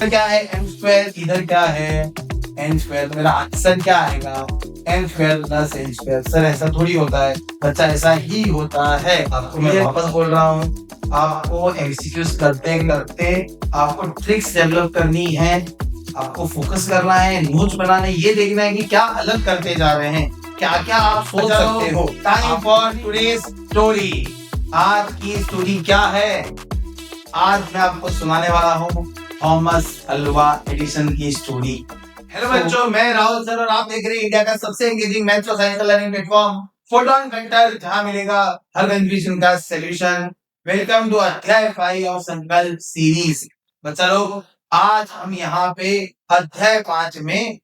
क्या है M square, इधर क्या है एन स्क्वायर, तो मेरा आंसर क्या आएगा N square plus N square. Sir ऐसा थोड़ी होता है बच्चा, ऐसा ही होता है। आपको मैं वापस बोल रहा हूँ, आपको एमसीक्यूज करते करते आपको ट्रिक्स डेवलप करनी है, आपको फोकस करना है, नोट्स बनाना है, ये देखना है कि क्या अलग करते जा रहे हैं, क्या क्या आप सोच सकते हो। Time for today's story. आज की स्टोरी क्या है? आज मैं आपको सुनाने वाला हूँ थॉमस अल्वा एडिसन की स्टोरी। हेलो बच्चों, मैं राहुल सर और आप देख रहे हैं इंडिया का सबसे एंगेजिंग मैथ्स और science learning platform photon vector, जहां मिलेगा हर कंफ्यूजन का सॉल्यूशन। वेलकम टू अध्याय 5 ऑफ संकल्प सीरीज। बच्चा लोग, आज हम यहाँ पे अध्याय 5 में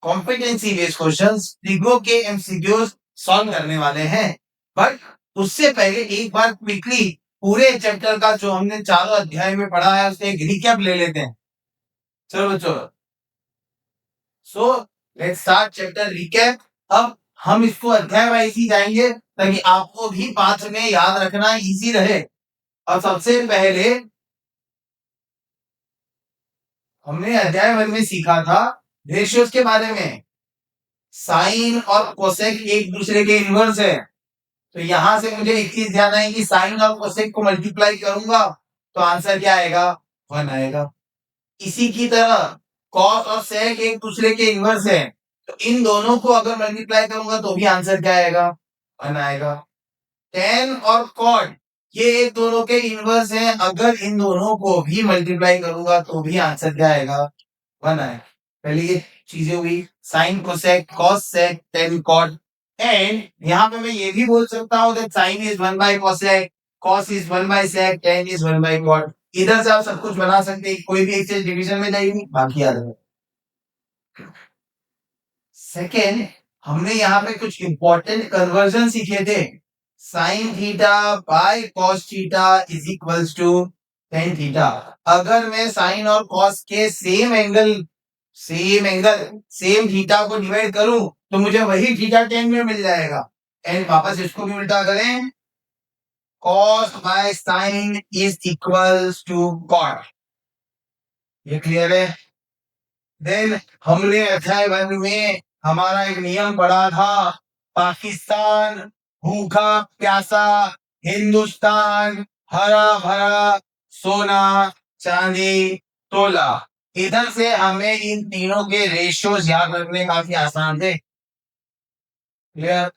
कॉम्पिटेंसी बेस्ड क्वेश्चंस, ट्रिगो के एमसीक्यूज सॉल्व करने वाले हैं। बट उससे पहले एक बार क्विकली पूरे चैप्टर का जो हमने चारों अध्याय में पढ़ा है उससे एक रिकैप ले लेते हैं। चलो बच्चों, so let's start chapter recap. अब हम इसको अध्याय वाइज ही जाएंगे ताकि आपको भी पाठ में याद रखना इजी रहे। और सबसे पहले हमने अध्याय 1 में सीखा था रेशियोज के बारे में। साइन और कोसेक एक दूसरे के इनवर्स है, तो यहां से मुझे एक चीज ध्यान है कि साइन और कोसेक को मल्टीप्लाई करूंगा तो आंसर क्या आएगा 1 आएगा। इसी की तरह कॉस और सेक एक दूसरे के इनवर्स है, तो इन दोनों को अगर मल्टीप्लाई करूंगा तो भी आंसर क्या आएगा 1 आएगा। टेन और कॉट ये एक दोनों के इनवर्स हैं, अगर इन दोनों को भी मल्टीप्लाई करूंगा तो भी आंसर क्या आएगा 1 आएगा। पहले ये चीजें हुई sine cosec cos sec tan cot. And यहाँ पे मैं ये भी बोल सकता हूँ that sine is 1 by cosec, cos is 1 by sec, tan is 1 by cot. इधर से आप सब कुछ बना सकते हैं, कोई भी एक चीज डिवीजन में जाएगी बाकी याद है। सेकेंड, हमने यहाँ पे कुछ इंपॉर्टेंट कन्वर्जन सीखे थे। Sine theta by cos theta is equals to tan theta. अगर मैं साइन और कॉस के सेम थीटा को डिवाइड करूं तो मुझे वही थीटा टेन में मिल जाएगा। एंड वापस इसको भी उल्टा करें, cos by sin is equals to cot। ये क्लियर है? देन हमने अध्याय 1 में हमारा एक नियम पढ़ा था, पाकिस्तान भूखा प्यासा, हिंदुस्तान हरा भरा, सोना चांदी तोला। इधर से हमें इन तीनों के रेशियोज याद रखने काफी आसान थे। क्लियर?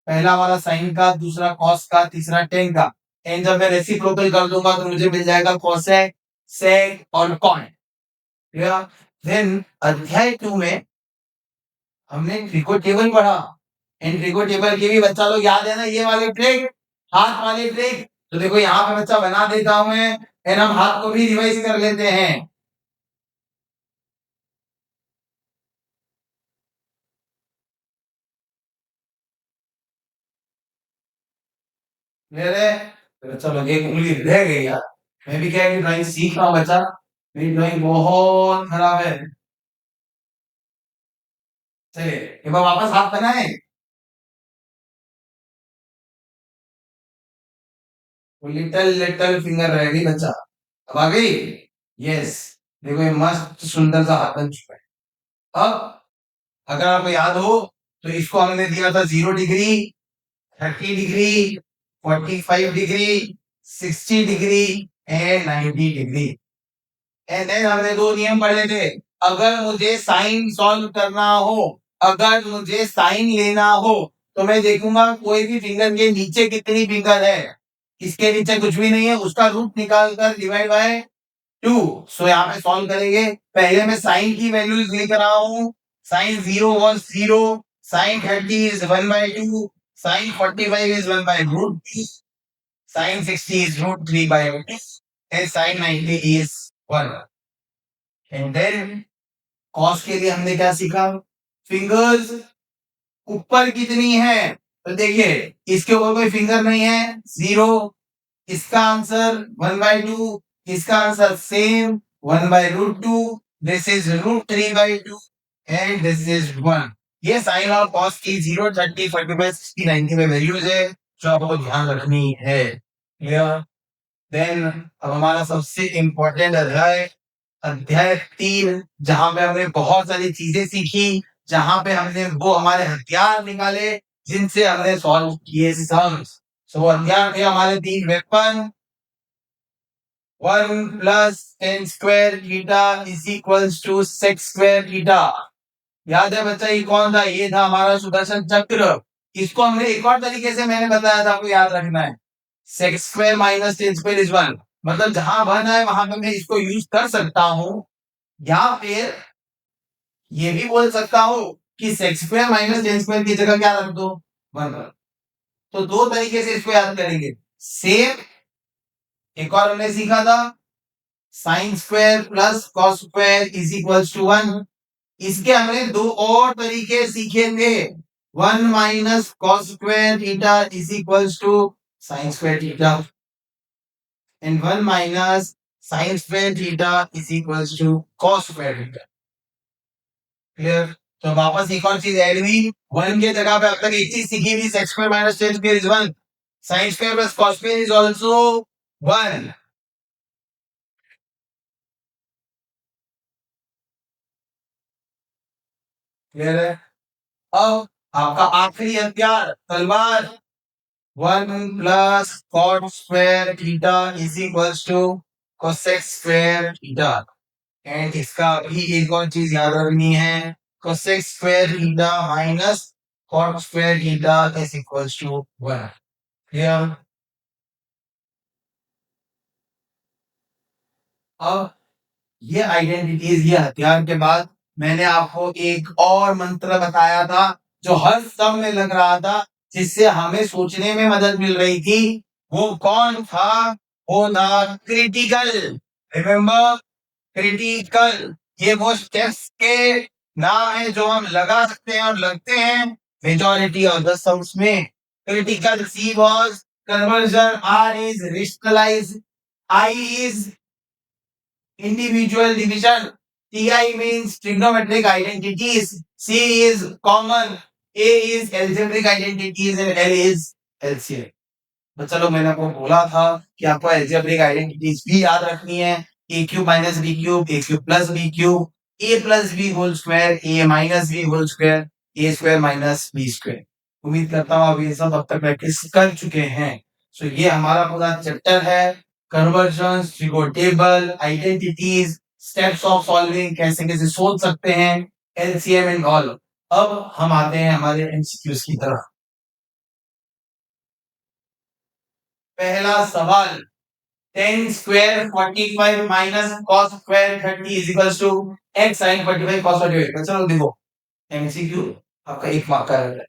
पहला वाला साइन का, दूसरा कॉस का, तीसरा टेन का। एंड जब मैं रेसिप्रोकल कर दूंगा तो मुझे मिल जाएगा कोसेक सेक और कॉन। देन अध्याय 2 में हमने ट्रिको टेबल पढ़ा। एंड ट्रिको टेबल के भी बच्चा लोग याद है ना, ये वाले ट्रिक, हाथ वाले ट्रिक। तो देखो यहाँ पे बच्चा बना देता हूं मैं, एंड हम हाथ को भी रिवाइज कर लेते हैं। मेरे बच्चा लोग एक उंगली रह गई यार। मैं भी क्या ड्राइंग सीख रहा हूँ बच्चा, मेरी ड्राइंग बहुत खराब है। चलिए एक बार वापस हाथ बनाए, लिटिल लिटिल फिंगर रह गई बच्चा, अब आ गई। यस, देखो ये मस्त सुंदर सा हाथ बन चुका है। अब अगर आपको याद हो तो इसको हमने दिया था 0 degree, 30 degree, 45 degree, 60 degree and 90 degree. And then हमने दो नियम पढ़े थे। अगर मुझे साइन सॉल्व करना हो, अगर मुझे साइन लेना हो, तो मैं देखूंगा कोई भी फिंगर के नीचे कितनी फिंगर है। इसके नीचे कुछ भी नहीं है, उसका रूट निकाल कर डिवाइड बाय 2। सो यहाँ पे सॉल्व करेंगे। पहले मैं साइन की वैल्यूज लिख रहा हूँ। Sine 0 was 0, sine 30 is 1 by 2, sine 45 is 1 by root 2, sine 60 is root 3 by 2, and sine 90 is 1। And then cos के लिए हमने क्या सीखा? फिंगर्स ऊपर कितनी है, तो देखिए इसके ऊपर कोई फिंगर नहीं है 0, इसका आंसर 1 by 2, इसका answer same 1 by root 2, this is root 3 by 2 and this is 1। ये साइन और कॉस की 0, 30, 45, 60, 90 में वैल्यूज है जो आपको ध्यान रखनी है। क्लियर? देन अब हमारा सबसे इंपॉर्टेंट अध्याय, अध्याय 3, जहां पे हमने बहुत सारी चीजें सीखी, जहां पे हमने वो हमारे हथियार निकाले जिनसे हमने सॉल्व किए सम्स। सो वो हथियार थे हमारे 3 weapon. 1 plus tan square theta is equals to sec square theta। याद है बच्चा ये कौन था? ये था हमारा सुदर्शन चक्र। इसको हमने एक और तरीके से मैंने बताया था, आपको याद रखना है। Sex square minus tan square is 1। मतलब जहां 1 है वहां पे मैं इसको यूज कर सकता हूं, या फिर ये भी बोल सकता हूं कि sex square minus tan square की जगह क्या रख दो? 1 रख। तो दो तरीके से इसको याद करेंगे। सेम एक और हमने सीखा था, sine square plus cos square is equals to 1। इसके हमने दो और तरीके सीखे थे। 1 minus cos square theta is equals to sine square theta, and 1 minus sine square theta is equals to cos square theta. Clear? तो वापस एक और चीज ऐड हुई। 1 के जगह पे अब तक एक चीज सीखी हुई, sex square minus tan square is 1, sign square plus cos square is also 1। Clear है? अब आपका आखिरी हथियार तलवार। 1 plus cot square theta is equals to cosec square theta। And इसका भी एक और चीज याद रखनी है, cosec square theta minus cot square theta is equals to 1। Clear? अब ये आइडेंटिटीज, ये हथियार के बाद मैंने आपको एक और मंत्र बताया था जो हर सब में लग रहा था, जिससे हमें सोचने में मदद मिल रही थी। वो कौन था? वो था क्रिटिकल। Remember, critical. ये वो स्टेप्स के नाम है जो हम लगा सकते हैं और लगते हैं मेजॉरिटी ऑफ द सम्स में। Critical, C was conversion, R is rationalise, I is individual division, TI means trigonometric identities, C is common, A is algebraic identities and L is LCM। तो चलो मैंने आपको बोला था कि आपको algebraic identities भी याद रखनी है। a cube minus b cube, a cube plus b cube, a plus b whole square, a minus b whole square, a square minus b square. उम्मीद करता हूँ आप ये सब अब तक प्रैक्टिस कर चुके हैं। सो ये हमारा पूरा चैप्टर है, convergence, trigo table, identities, steps of solving, कैसे कैसे सोच सकते हैं, एलसीएम एंड ऑल। अब हम आते हैं हमारे एमसीक्यूज की तरफ। पहला सवाल, tan square 45 minus cos square 30 is equals to x sin 45 cos 45। चलो देखो, एमसीक्यू आपका 1 मार्क का है।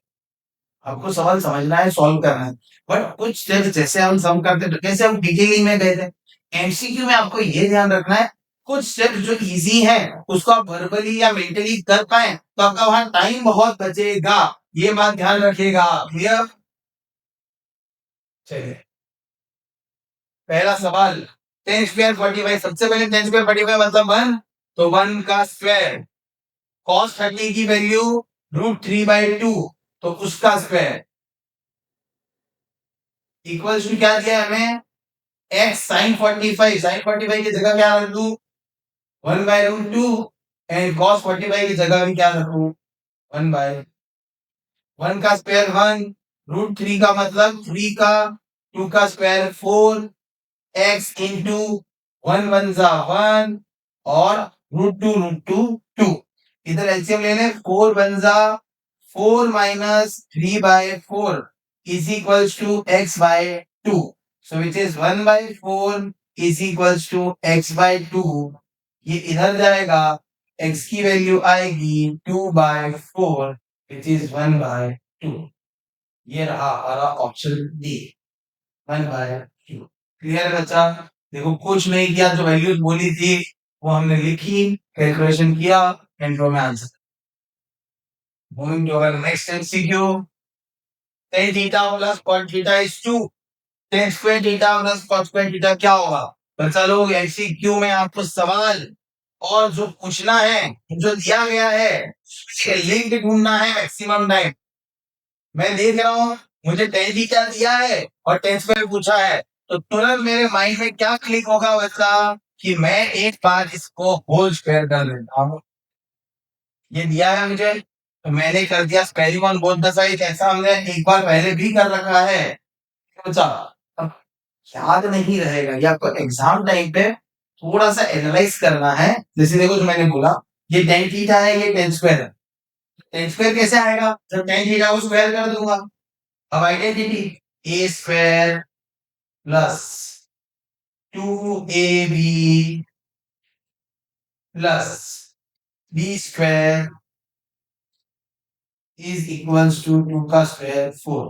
आपको सवाल समझना है, सॉल्व करना है, बट कुछ स्टेप्स जैसे हम सम करते थे, कैसे हम डिटेलिंग में गए थे। एमसीक्यू में आपको ये ध्यान रखना है, कुछ स्टेप्स जो इजी है उसको आप वर्बली या मेंटली कर पाए तो आपका वहां टाइम बहुत बचेगा। ये बात ध्यान रखिएगा। क्लियर? चलिए, पहला सवाल, tan स्क्वायर 45। सबसे पहले tan स्क्वायर 45 मतलब 1, तो 1 का स्क्वायर, cos 30 की वैल्यू √3/2, तो उसका स्क्वायर इक्वल्स टू क्या दिया हमें, x sin 45। sin 45 की जगह क्या रख दूं, 1/√2, एंड cos 45 की जगह भी क्या रखूं, 1 का स्क्वायर 1, √3 का मतलब 3 का, 2 का स्क्वायर 4, x इंटू 1 1 जा 1 और √2 2। इधर एलसीएम ले लें, 4 1 जा 4 minus 3/4 is equals to x/2। So which is 1/4 is equals to x/2। ये इधर जाएगा, x की वैल्यू आएगी 2/4 विच इज 1/2। ये रहा हमारा ऑप्शन डी, 1/2। क्लियर है बच्चा? देखो कुछ नहीं किया, जो वैल्यूज बोली थी वो हमने लिखी, कैलकुलेशन किया, एंड रो में answer. Moving to our next MCQ, tan theta plus cot theta is 2, tan square theta plus cot square theta क्या होगा? बच्चा लोग एमसीक्यू में आपको सवाल और जो पूछना है, जो दिया गया है, लिंक ढूंढना है मैक्सिमम टाइम। मैं देख रहा हूँ मुझे tan थीटा दिया है और tan स्क्वायर पूछा है, तो तुरंत मेरे माइंड में क्या क्लिक होगा बच्चा, कि मैं एक बार इसको होल स्क्वायर कर लेता हूं। ये दिया है मुझे तो मैंने कर दिया squaring on both the side. ऐसा हमने एक बार पहले भी कर रखा है। अच्छा, अब याद नहीं रहेगा या आपको एग्जाम टाइम पे थोड़ा सा एनालाइज करना है। जैसे देखो जो मैंने बोला, ये टेन थीटा है, ये टेन स्क्वायर है। टेन स्क्वायर कैसे आएगा? जब टेन थीटा को स्क्वायर कर दूंगा। अब identity a square plus 2ab plus B square is equals to 2 का स्क्वायर 4।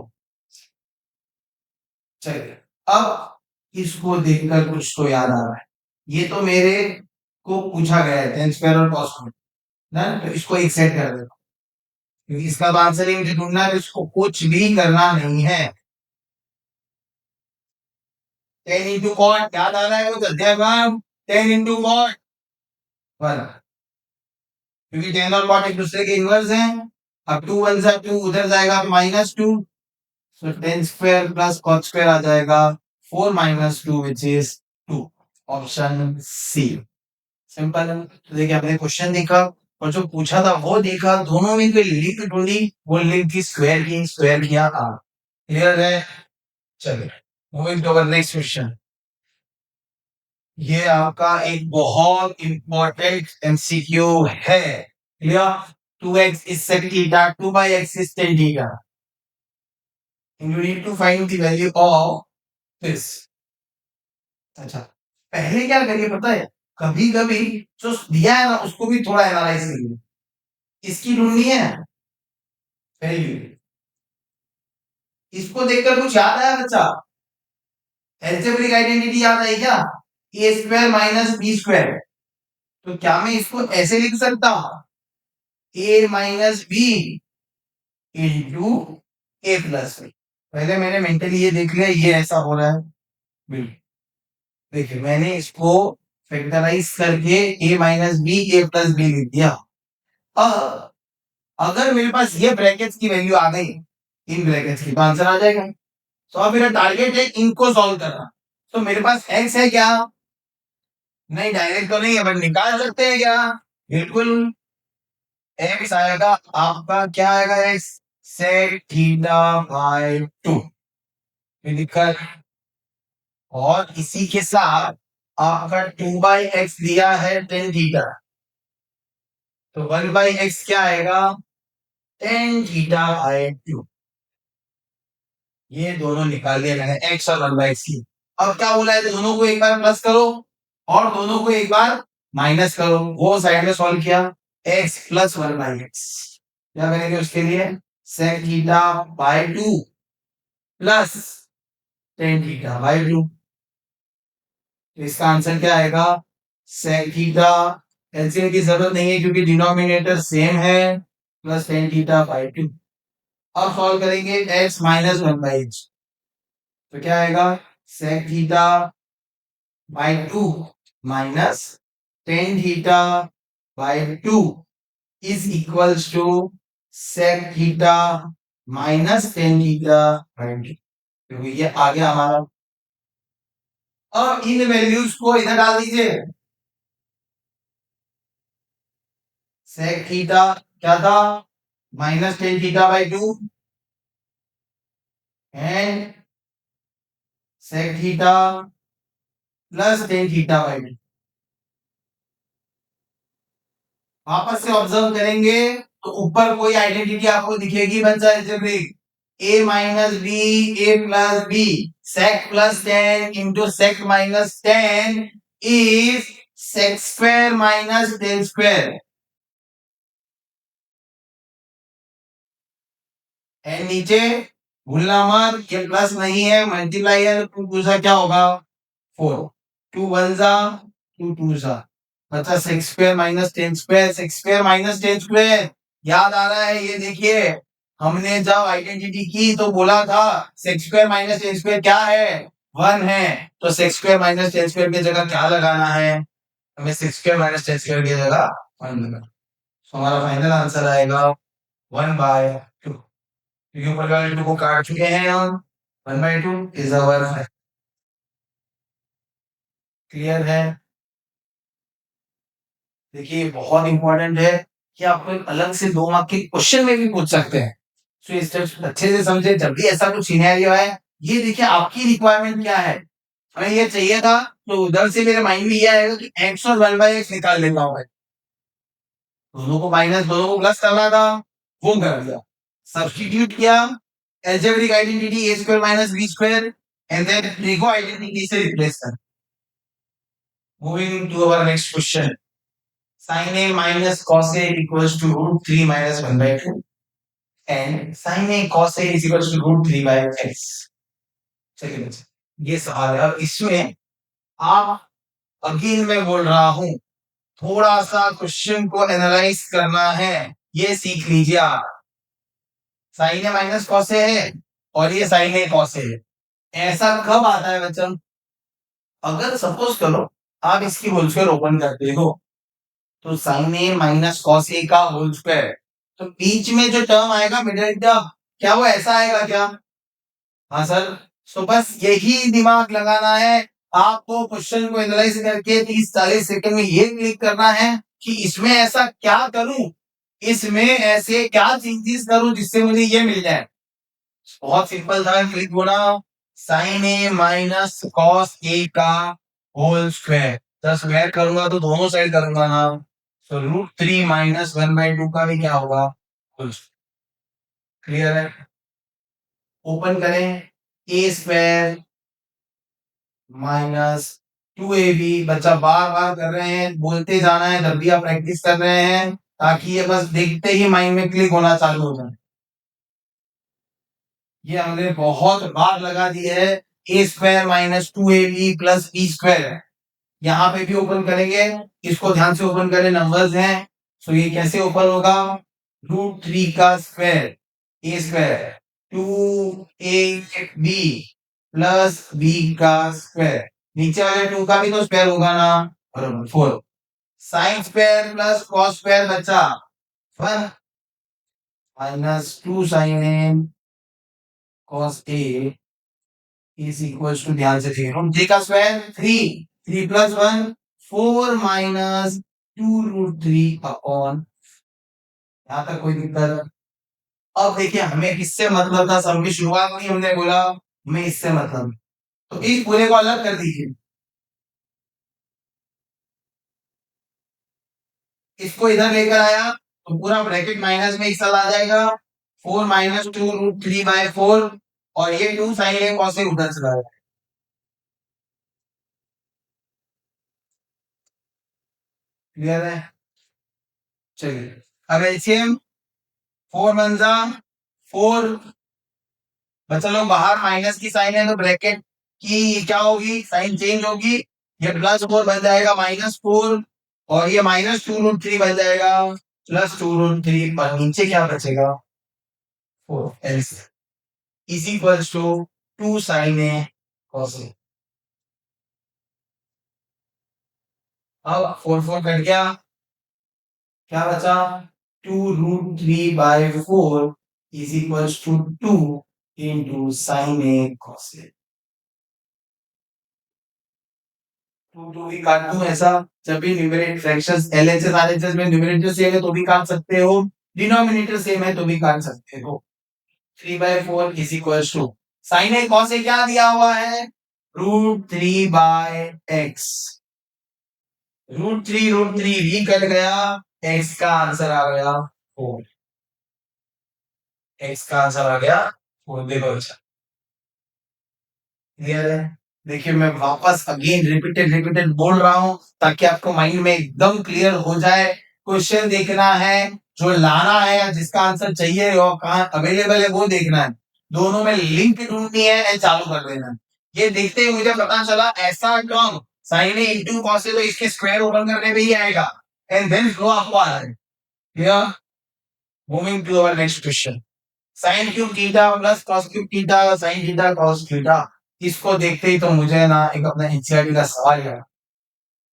चलिए, अब इसको देखकर कुछ तो याद आ रहा है। ये तो मेरे को पूछा गया है टेन स्क्वायर और कॉस स्क्वायर ना, तो इसको एक सेट कर देता हूं क्योंकि इसका तो आंसर ही मुझे ढूंढना है, तो इसको कुछ भी करना नहीं है। टेन इंटू कॉट याद आ रहा है वो अध्याय, टेन इंटू कॉट 1, क्योंकि टेन और कॉट एक दूसरे के इनवर्स हैं। अब 2 1 से 2 उधर जाएगा -2, so ten square plus cot square आ जाएगा 4 - 2 which is 2। Option C simple है। तो देखिए आपने क्वेश्चन देखा और जो पूछा था वो देखा, दोनों में कोई लिंक ढूंढी, वो लिंक की स्क्वायर किया था। क्लियर है? चलिए moving to our next question. ये आपका एक बहुत इंपॉर्टेंट एमसीक्यू है। Clear? 2x is sec theta, 2 by x is tan theta. And you need to find the value of this. अच्छा, पहले क्या करिए पता है, कभी कभी जो दिया है ना उसको भी थोड़ा एनालाइज करिए। इसकी ढूंढनी है वैल्यू, इसको देखकर कुछ याद आया बच्चा? एल्जेब्रिक आइडेंटिटी याद आई क्या? ए स्क्वायर माइनस बी स्क्वायर। तो क्या मैं इसको ऐसे लिख सकता हूं, ए minus B into A plus B? पहले मैंने मेंटली ये देख लिया, ये ऐसा हो रहा है। बिल्कुल, देखिए मैंने इसको फैक्टराइज करके ए minus B a plus B लिख दिया। अब अगर मेरे पास ये ब्रैकेट्स की वैल्यू आ गई, इन ब्रैकेट्स की, तो आंसर आ जाएगा। तो अब मेरा टारगेट है इनको सॉल्व करना। तो मेरे पास एक्स है क्या? नहीं, डायरेक्ट तो नहीं है, बट निकाल सकते हैं क्या? बिल्कुल। एक्स आएगा आपका, क्या आएगा? एक्स सेक थीटा बाय 2 लिखकर, और इसी के साथ आपका 2 बाई एक्स दिया है टेन थीटा, तो 1 बाई एक्स क्या आएगा? Ten theta by 2। ये दोनों निकाल दिया मैंने, एक्स और 1 बाई एक्स की। अब क्या बोला है, तो दोनों को एक बार प्लस करो और दोनों को एक बार माइनस करो। वो साइड में सॉल्व किया, एक्स प्लस 1 बाई एक्स। क्या करेंगे उसके लिए? Sec theta by 2 plus tan theta by 2। तो इसका आंसर क्या आएगा? सेक थीटा, एलसीएम की जरूरत नहीं है क्योंकि डिनोमिनेटर सेम है, प्लस टेन थीटा बाय 2। अब सॉल्व करेंगे x माइनस 1 बाई एक्स, तो क्या आएगा? Sec theta by 2 minus tan theta by 2 is equals to sec theta minus tan theta by 2। तो ये आ गया हमारा। अब इन वैल्यूज को इधर डाल दीजिए। सेक थीटा क्या था? Minus tan theta by 2 and sec theta plus tan theta by 2। वापस से ऑब्जर्व करेंगे तो ऊपर कोई आइडेंटिटी आपको दिखेगी बच्चा, algebraic. A minus B a plus b, sec plus tan into sec minus tan is sec square minus tan square. And नीचे भूलना मत, ये प्लस नहीं है, मल्टीप्लाई है, तो दूसरा क्या होगा? 4। 2 1 जा 2 2 जा, बचा sex square minus tan square. Sex square minus tan square याद आ रहा है? ये देखिए, हमने जब आइडेंटिटी की तो बोला था sex square minus tan square क्या है? 1 है। तो sex square minus tan square की जगह क्या लगाना है? हमें sex square minus tan square की जगह 1 लगाना। तो हमारा फाइनल आंसर आएगा 1 बाय 2, क्योंकि ऊपर वाले 2 को काट चुके हैं हम। 1 बाय 2 इज आवर। क्लियर है? देखिए बहुत इंपॉर्टेंट है कि आपको एक अलग से 2 मार्क के क्वेश्चन में भी पूछ सकते हैं। सो ये स्टेप्स अच्छे से समझे, जब भी ऐसा कुछ सिनेरियो है, ये देखिए आपकी रिक्वायरमेंट क्या है। हमें ये चाहिए था, तो उधर से मेरे माइंड में ये आएगा कि x और 1/x निकाल लेता हूँ मैं। दोनों को माइनस, दोनों को प्लस करना था, वो कर दिया। सब्स्टिट्यूट किया, algebraic identity a square minus b square and then trigo identity से रिप्लेस कर। Moving to our next question. sin a minus cos a equals to root 3 minus 1/2 and sin a cos a is equals to root 3 by x। चलिए बच्चे, ये सवाल है। अब इसमें आप, अगेन मैं बोल रहा हूं, थोड़ा सा क्वेश्चन को एनालाइज करना है, ये सीख लीजिए आप। Sign A minus cos A है और ये साइन ए कॉस ए है। ऐसा कब आता है बच्चा? अगर सपोज करो आप इसकी होल स्क्वायर ओपन करते हो, तो sign A minus cos A का होल स्क्वायर, तो बीच में जो टर्म आएगा मिडिल टर्म, क्या वो ऐसा आएगा क्या? हाँ सर। तो बस यही दिमाग लगाना है आपको, क्वेश्चन को एनालाइज करके 30-40 सेकंड में ये क्लिक करना है कि इसमें ऐसा क्या करूं, इसमें ऐसे क्या चेंजेस करूं जिससे मुझे ये मिल जाए। बहुत सिंपल था, क्लिक होना, sign A minus cos A का होल स्क्वायर, तो स्क्वायर करूंगा तो दोनों साइड करूंगा ना, तो रूट 3 माइनस 1/2 का भी क्या होगा, होल स्क्वायर। क्लियर है? ओपन करें, ए स्क्वायर माइनस 2ab, बच्चा बार बार कर रहे हैं, बोलते जाना है जब भी आप प्रैक्टिस कर रहे हैं, ताकि ये बस देखते ही माइंड में क्लिक होना चालू हो जाए। ये हमने बहुत बार लगा दी है, A square minus 2ab plus B square. यहाँ पे भी ओपन करेंगे, इसको ध्यान से ओपन करें, नंबर्स हैं, तो ये कैसे ओपन होगा, रूट 3 का square, A square 2ab plus B का स्क्वायर, नीचे वाले 2 का भी तो स्क्वायर होगा ना, बराबर 4, sine square plus cos square बचा 1 minus 2 sine A cos a is equals to, ध्यान से देखिए, रूट 3 का square 3, 3 plus 1 4 minus 2 root 3 upon, यहाँ तक कोई दिक्कत? अब देखिए हमें किससे मतलब था, सब की शुरुआत में हमने बोला हमें इससे मतलब, तो इस पूरे को अलग कर दीजिए, इसको इधर लेकर आया तो पूरा ब्रैकेट माइनस में एक साथ आ जाएगा, 4 माइनस 2 रूट 3/4, और ये 2 साइन ए कॉस ए उधर चला जाएगा। क्लियर है? चलिए अब एलसीएम, 4 वन जा 4, बच्चा लोग बाहर माइनस की साइन है तो ब्रैकेट की क्या होगी, साइन चेंज होगी, ये +4 बन जाएगा -4, और ये -2√3 बन जाएगा +2√3, पर नीचे क्या बचेगा, 4 else is equals to 2 sine A cos A. अब 4 कट गया, क्या बचा, 2√3/4 is equals to 2 into sine A cos A. Two भी काट दूं ऐसा, जब भी न्यूमरेटर फ्रैक्शंस एलएचएस आरएचएस में न्यूमरेटर सेम है तो भी काट सकते हो, डिनोमिनेटर सेम है तो भी काट सकते हो। 3/4 is equals to, sine A cos A क्या दिया हुआ है, √3/x, √3 भी कट गया, x का आंसर आ गया 4, x का आंसर आ गया 4। देखो अच्छा, क्लियर है? देखिए मैं वापस अगेन रिपीटेड रिपीटेड बोल रहा हूं ताकि आपको माइंड में एकदम क्लियर हो जाए। क्वेश्चन देखना है, जो लाना है या जिसका आंसर चाहिए और कहाँ अवेलेबल है वो देखना है, दोनों में लिंक ढूंढनी है एंड चालू कर देना है। ये देखते ही मुझे पता चला ऐसा term sign A into cos A, तो इसके स्क्वायर ओपन करने पे ही आएगा, एंड देन फ्लो आपको आ रहा है। Clear? Moving to our next question, sine cube theta plus cos cube theta sine theta cos theta. इसको देखते ही तो मुझे ना एक अपना एनसीईआरटी का सवाल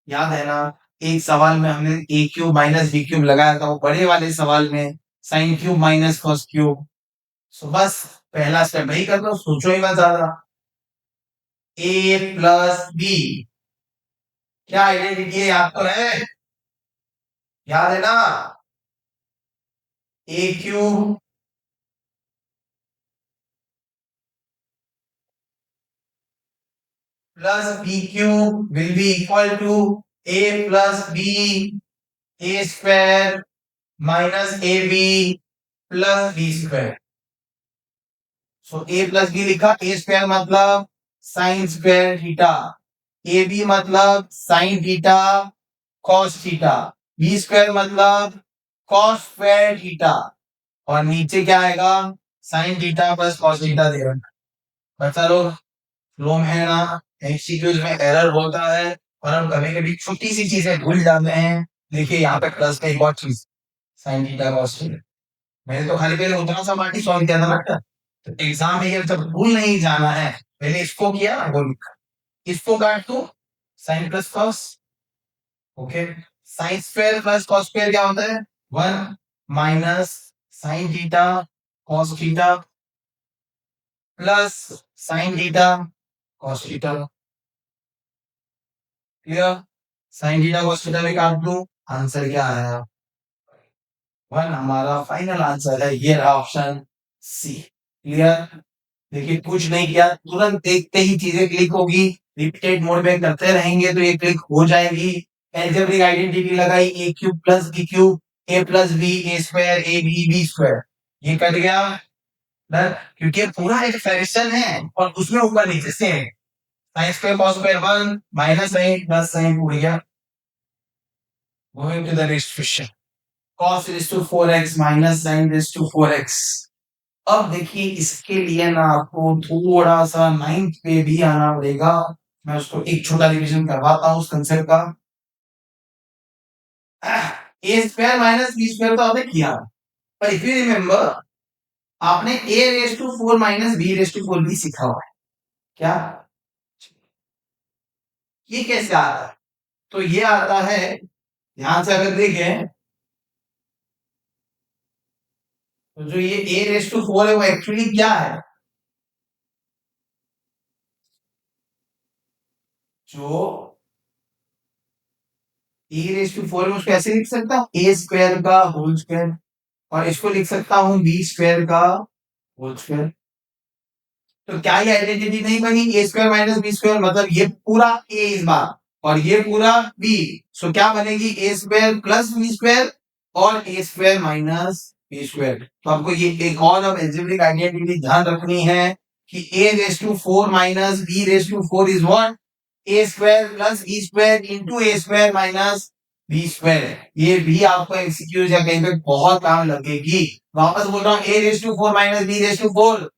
याद है ना, एक सवाल में हमने A cube minus B cube लगाया था, वो बड़े वाले सवाल में sine cube minus cos cube. So बस पहला स्टेप वही कर दो, सोचो ही मत ज्यादा। ए प्लस बी क्या आइडेंटिटी है, याद तो है? याद है ना, A cube plus B cube will be equal to A plus B A square minus A B plus B square. So A plus B लिखा, ए स्क्वायर मतलब sine square theta, A B मतलब sine theta cos theta, B square मतलब cos square theta, और नीचे क्या आएगा, sine theta plus cos theta दे रखा। बच्चा लोग फ्लो में है ना, एमसीक्यूज में एरर होता है और हम कभी कभी छोटी सी चीजें भूल जाते हैं। देखिए यहाँ पे प्लस का एक और चीज, साइन थीटा कॉस थीटा, मैंने तो खाली पहले उतना सा पार्टी सॉल्व किया था ना, तो एग्जाम में ये जब भूल नहीं जाना है, पहले इसको किया वो लिखा, इसको काट दो, sine plus cos, okay, sine square plus cos square क्या होता है, 1 minus sine theta cos theta plus sine theta cos theta, clear, sine theta cos theta भी काट दूं, आंसर क्या आया, 1 हमारा फाइनल आंसर है, ये रहा ऑप्शन सी, क्लियर। देखिए कुछ नहीं किया, तुरंत देखते ही चीजें क्लिक होगी, रिपीटेड मोड में करते रहेंगे तो ये क्लिक हो जाएगी। एल्जेब्रिक आइडेंटिटी लगाई, A cube plus B cube A plus B A square A B B square, ये कट गया डन, क्योंकि ये पूरा एक फ्रैक्शन है और उसमें ऊपर नीचे same, sine square cos square 1 minus sine plus sine उड़ गया, going to the next question, cos raised to 4x minus sin raised to 4x। अब देखिए इसके लिए ना आपको थोड़ा सा नाइन्थ पे भी आना पड़ेगा, मैं उसको एक छोटा रिवीजन करवाता हूँ उस कंसेप्ट का। A square minus B square तो आपने किया, पर इफ यू रिमेम्बर आपने A raise to 4 minus B raise to 4 भी सीखा हुआ है क्या, ये कैसे आता है, तो ये आता है, ध्यान से अगर देखें तो जो ये ए रेस टू 4 है वो एक्चुअली क्या है, जो e रेस टू 4 में उसको ऐसे लिख सकता हूँ ए स्क्वायर का होल स्क्वायर, और इसको लिख सकता हूँ बी स्क्वायर का होल स्क्वायर। तो क्या ये आइडेंटिटी नहीं बनी, ए स्क्वायर माइनस बी स्क्वायर, मतलब ये पूरा ए इस बार और ये पूरा बी, सो क्या बनेगी ए स्क्वायर प्लस बी स्क्वायर और ए स्क्वायर माइनस बी स्क्वायर। तो आपको ये एक और अब एल्जेब्रिक आइडेंटिटी ध्यान रखनी है कि A raise to 4 minus B raise to 4 is what, A square plus B square into A square minus B square. ये भी आपको एमसीक्यूज या कहीं पे बहुत काम लगेगी। वापस बोल रहा हूँ, A raise to 4 minus B raise to 4,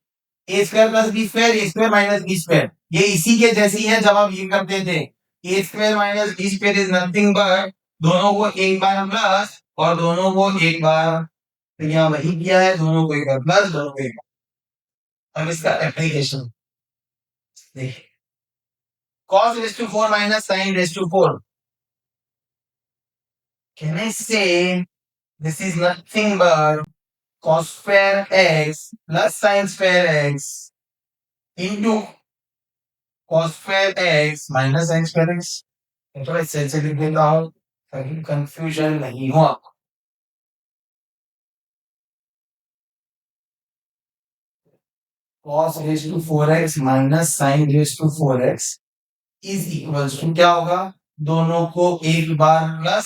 A square plus B square A square minus B square, ये इसी के जैसी है जब आप ये करते थे, A square minus B square is nothing but दोनों को एक बार प्लस और दोनों को एक बार, तो यहाँ वही किया है, दोनों को एक बार प्लस दोनों को एक बार। अब इसका एप्लीकेशन देखिए, cos raised to 4 minus sin raised to 4, can I say this is nothing but cos square x plus sin square x into cos square x minus sin square x। थोड़ा sense लिख देता हूँ ताकि confusion नहीं हो आपको। cos raised to 4x minus sin raised to 4x is equals to क्या होगा, दोनों को एक बार प्लस,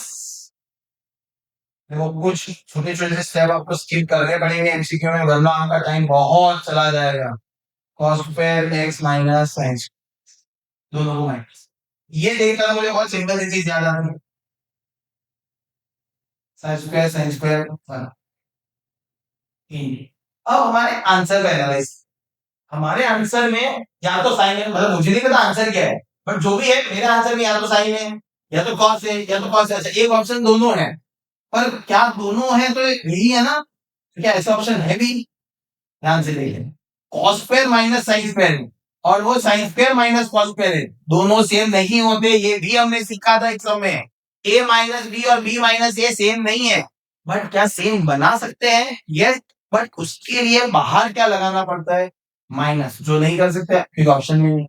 देखो कुछ छोटे छोटे स्टेप आपको स्किप करने पड़ेंगे एमसीक्यू में, वरना आपका टाइम बहुत चला जाएगा। cos square x minus sin दोनों को माइनस, ये देखकर मुझे बहुत सिंपल सी चीज याद आ रही है, sin स्क्वायर अब हमारे आंसर का एनालाइज, हमारे आंसर में या तो साइन है, मतलब मुझे नहीं पता आंसर क्या है, बट जो भी है मेरे आंसर में या तो साइन है या तो कॉस है या तो कॉस है। अच्छा एक ऑप्शन दोनों है, पर क्या दोनों है तो यही है ना, क्या ऐसा ऑप्शन है भी, ध्यान से देखिए, cos square minus sine square और वो sine square minus cos square है, दोनों सेम नहीं होते, ये भी हमने सीखा था एग्जाम में, a माइनस बी और b माइनस ए सेम नहीं है, बट क्या सेम बना सकते हैं, यस, बट उसके लिए बाहर क्या लगाना पड़ता है, माइनस, जो नहीं कर सकते फिर ऑप्शन में नहीं।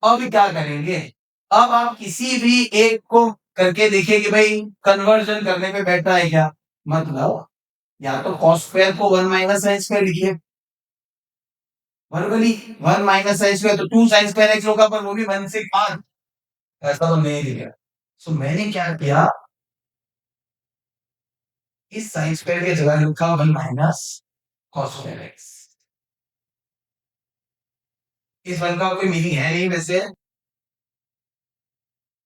अब क्या करेंगे, अब आप किसी भी एक को करके देखिए कि भाई कन्वर्जन करने पे बैठा है क्या। मतलब या तो कॉस स्क्वायर को 1 माइनस साइन स्क्वायर लिखिए वर्बली, 1 माइनस साइन स्क्वायर तो 2 साइन स्क्वायर एक्स होगा, पर वो भी 1 से 5, ऐसा तो नहीं लिखा। सो मैंने क्या किया, इस साइन स्क्वायर की जगह लिखा 1 माइनस कॉस स्क्वायर एक्स। इस 1 का कोई मीनिंग है नहीं वैसे,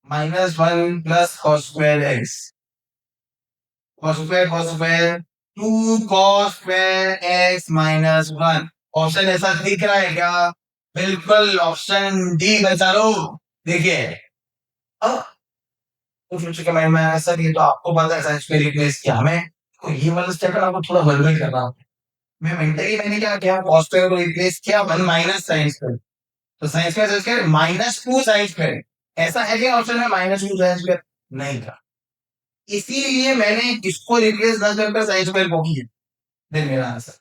-1 plus cos square x, cos square 2 cos square x minus 1। Option ऐसा दिख रहा है क्या? बिल्कुल ऑप्शन डी बचा लो। देखिए अब कुछ बच्चों के माइंड में आया सर ये तो आपको पता है साइंस में रिप्लेस किया हमें, तो ये वाला स्टेप आपको थोड़ा वर्बल करना होता है। मैं मेंटली मैंने क्या किया, cos स्क्वायर को रिप्लेस किया 1 माइनस साइन स्क्वायर, तो साइन स्क्वायर -2 साइन स्क्वायर। ऐसा है क्या ऑप्शन में -2 साइन स्क्वायर? नहीं था, इसीलिए मैंने इसको रिप्लेस ना करके साइन स्क्वायर को किया। देन मेरा आंसर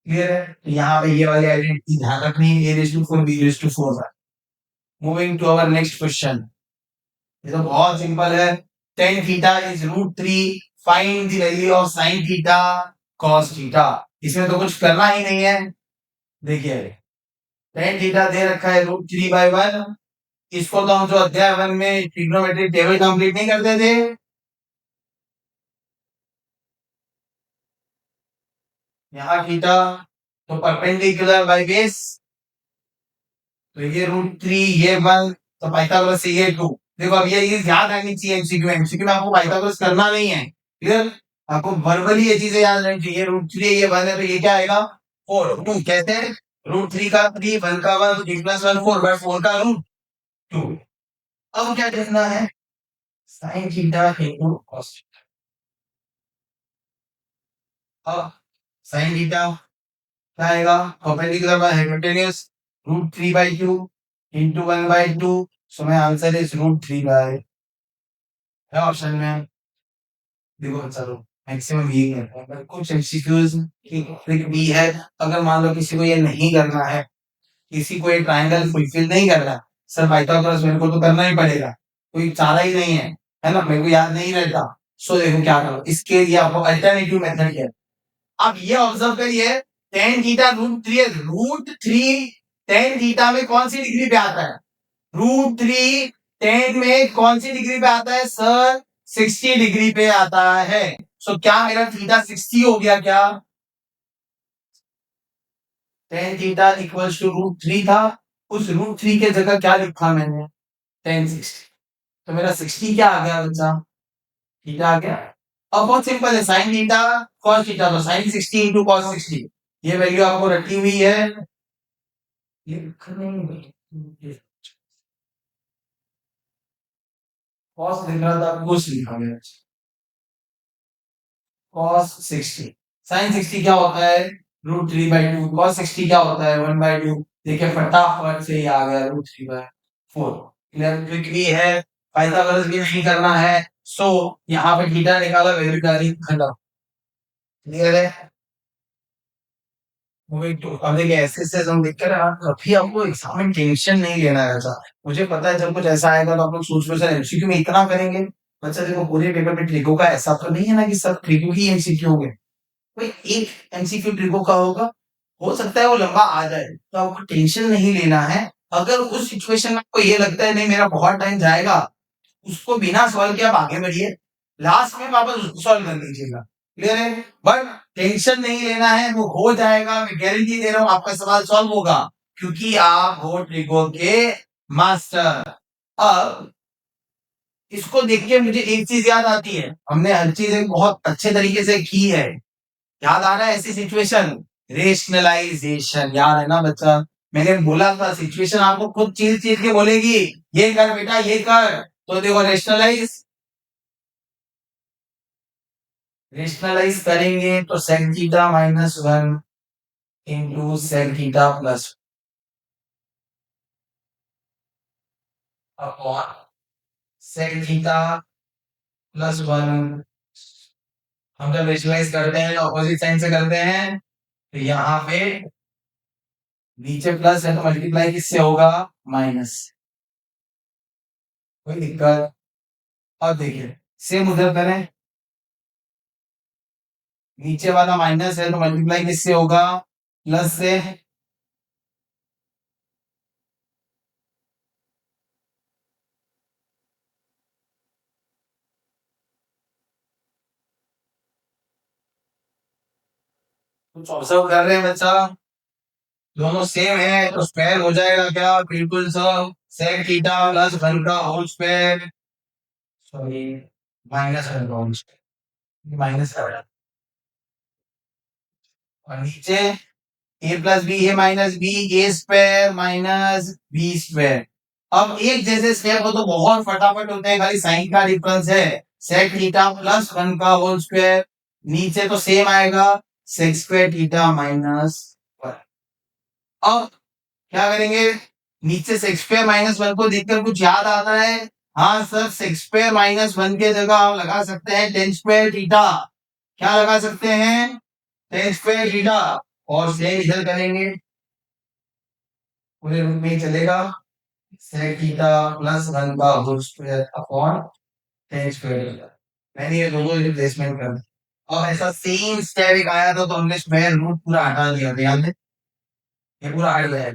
क्लियर है। तो यहाँ पे ये वाली आइडेंटिटी ध्यान रखनी है, a raised to 4 b raised to 4 है। Moving to our next question, ये तो बहुत सिंपल है। tan theta is √3, find the value of sin theta cos theta. इसमें तो कुछ करना ही नहीं है। देखिए tan थीटा दे रखा है √3/1, इसको तो हम जो अध्याय 1 में ट्रिग्नोमेट्रिक टेबल कंप्लीट नहीं करते थे, यहाँ थीटा तो परपेंडिकुलर बाय बेस, तो ये √3 ये 1, तो पाइथागोरस से ये 2। देखो अब ये याद रहनी चाहिए एमसीक्यू में, एमसीक्यू में आपको पाइथागोरस करना नहीं है, क्लियर। आपको वर्बली ये चीजें याद रहनी चाहिए, √3 ये 1 है तो ये क्या आएगा 4। 2 कहते हैं √3 का 3, 1 का 1, 3 + 1 4, बट 4 का √2। अब क्या देखना है, sin theta into cos theta. अब sin थीटा क्या आएगा, perpendicular by hypotenuse √3/2 into 1/2, so my answer is √3/, है ऑप्शन में। देखो चलो मैक्सिमम यही करता है, पर कुछ एमसीक्यूज की ट्रिक भी है। अगर मान लो किसी को ये नहीं करना है, किसी को ये ट्रायंगल फुलफिल नहीं करना, सर पाइथागोरस मेरे को तो करना ही पड़ेगा, कोई चारा ही नहीं है ना, मेरे को याद नहीं रहता। सो देखो क्या करो, इसके लिए आपको अल्टरनेटिव मेथड है। अब ये ऑब्जर्व करिए, tan थीटा √3 है, √3 tan थीटा में कौन सी डिग्री पे आता है, √3 tan में कौन सी डिग्री पे आता है सर, 60 डिग्री पे आता है। सो क्या मेरा थीटा 60 हो गया क्या, tan थीटा इक्वल्स टू √3 था, उस √3 के जगह क्या लिखा मैंने, tan 60, तो मेरा 60 क्या आ गया बच्चा, थीटा आ गया। अब बहुत सिंपल है, sin थीटा cos थीटा, तो sin 60 into cos 60, ये वैल्यू आपको रखी हुई है, ये cos लिख रहा था, कुछ लिखा गया cos 60, sin 60 क्या होता है √3/2, cos 60 क्या होता है 1/2। देखिए फटाफट से ही आ गया √3/4। क्लियर, ट्रिक भी है, पाइथागोरस भी नहीं करना है। सो यहाँ पे थीटा निकाला, वैल्यू डाली, खत्म। क्लियर है। अब देखिए ऐसे हम देख कर अभी आपको एग्जाम में टेंशन नहीं लेना है ऐसा। मुझे पता है जब कुछ ऐसा आएगा तो आप लोग सोच लो सर एमसीक्यू में इतना करेंगे। अच्छा देखो पूरे पेपर में ट्रिको का ऐसा तो नहीं है ना कि सब ट्रिको ही एमसीक्यू होंगे, कोई एक एमसीक्यू ट्रिको का होगा, हो सकता है वो लंबा आ जाए, तो आपको टेंशन नहीं लेना है। अगर उस सिचुएशन में आपको ये लगता है नहीं मेरा बहुत टाइम जाएगा, उसको बिना सॉल्व किए आप आगे बढ़िए, लास्ट में वापस उसको सॉल्व कर लीजिएगा। क्लियर है, बट टेंशन नहीं लेना है, वो हो जाएगा, मैं गारंटी दे रहा हूं आपका सवाल सॉल्व होगा, क्योंकि आप हो ट्रिको के मास्टर। अब इसको देख के मुझे एक चीज याद आती है, हमने हर चीज एक बहुत अच्छे तरीके से की है। याद आ रहा है ऐसी सिचुएशन, रेशनलाइजेशन, याद है ना बच्चा, मैंने बोला था सिचुएशन आपको खुद चीज चीज के बोलेगी, ये कर बेटा ये कर, तो देखो रेशनलाइज करेंगे तो sec theta -1 into sec theta plus upon sec theta +1। हम जब रेशनलाइज करते हैं ऑपोजिट साइन से करते हैं, तो यहाँ पे नीचे प्लस है तो मल्टीप्लाई किससे होगा, माइनस, कोई दिक्कत। अब देखिए सेम उधर करें, नीचे वाला माइनस है तो मल्टीप्लाई किससे होगा, प्लस से। कुछ ऑब्जर्व कर रहे हैं बच्चा, दोनों सेम है तो स्क्वायर हो जाएगा क्या, बिल्कुल sir, sec theta plus one का whole square, sorry minus one का होल स्क्वायर, माइनस का, और नीचे A plus B A minus B A square minus B square. अब एक जैसे स्टेप हो तो बहुत फटाफट होते हैं, खाली साइन का डिफरेंस है, सेक थीटा प्लस वन का होल स्क्वायर, नीचे तो सेम आएगा sec square theta minus one. अब क्या करेंगे, नीचे सेक स्क्वायर माइनस वन को देखकर कुछ याद आता है, हाँ sir sec square minus one के जगह आप लगा सकते हैं टेन स्क्वायर थीटा, क्या लगा सकते हैं, टेन स्क्वायर थीटा, और सेम इधर करेंगे, पूरे रूप में चलेगा, सेक थीटा प्लस वन का whole square upon tan square theta. मैंने ये दोनों रिप्लेसमेंट कर दिया, और ऐसा सेम स्टेप एक आया था तो हमने स्क्वायर रूट पूरा हटा दिया था, याद है, ये पूरा हट गया,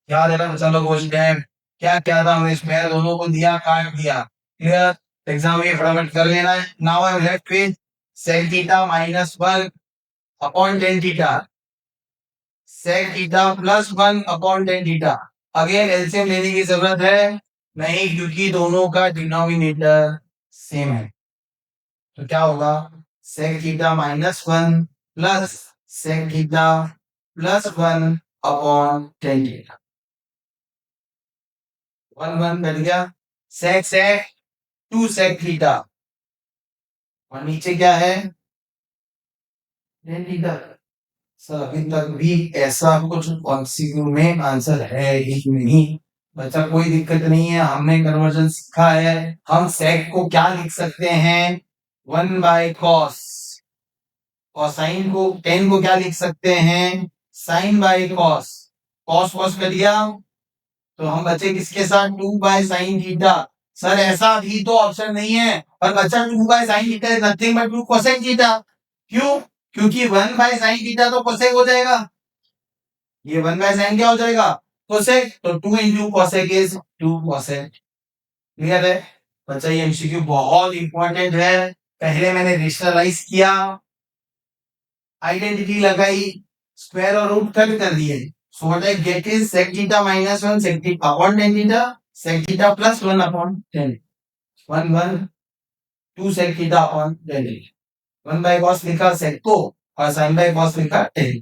याद है ना बच्चा लोग, वो स्टेप क्या क्या था, हमने स्क्वायर दोनों को दिया, काट दिया, क्लियर, एग्जाम में फटाफट कर लेना है। Now I am left with sec theta minus one upon tan theta, sec theta plus one upon tan theta. Again LCM लेने की जरूरत है नहीं, क्योंकि दोनों का डिनोमिनेटर सेम है, तो क्या होगा, sec theta minus one plus sec theta plus one upon tan theta, one one cut गया, sec sec to sec theta, और नीचे क्या है टेन थीटा। सर अभी तक भी ऐसा कुछ एमसीक्यू में आंसर है ही नहीं बच्चा, कोई दिक्कत नहीं है, हमने कन्वर्जन सीखा है, हम सेक को क्या लिख सकते हैं, वन बाय कॉस, और साइन को टेन को क्या लिख सकते हैं, sine by cos, cos cos कर दिया तो हम बचे किसके साथ, two by sine theta. Sir ऐसा भी तो ऑप्शन नहीं है, पर बच्चा two by sine theta is nothing but two cosec theta, क्यों, क्योंकि वन बाय साइन थीटा तो कोसेक हो जाएगा, ये वन बाय साइन क्या हो जाएगा, कोसेक, तो two into cosec is two cosec, clear है बच्चा, ये एमसीक्यू बहुत इंपॉर्टेंट है, पहले मैंने रेशनलाइज किया, आइडेंटिटी लगाई, स्क्वायर और रूट कर दिए, so what I get is sec theta minus 1 sec theta upon tan theta sec theta plus 1 upon tan, 1 1 2 sec theta upon tan theta, 1 by cos लिखा sec को और sin by cos लिखा tan,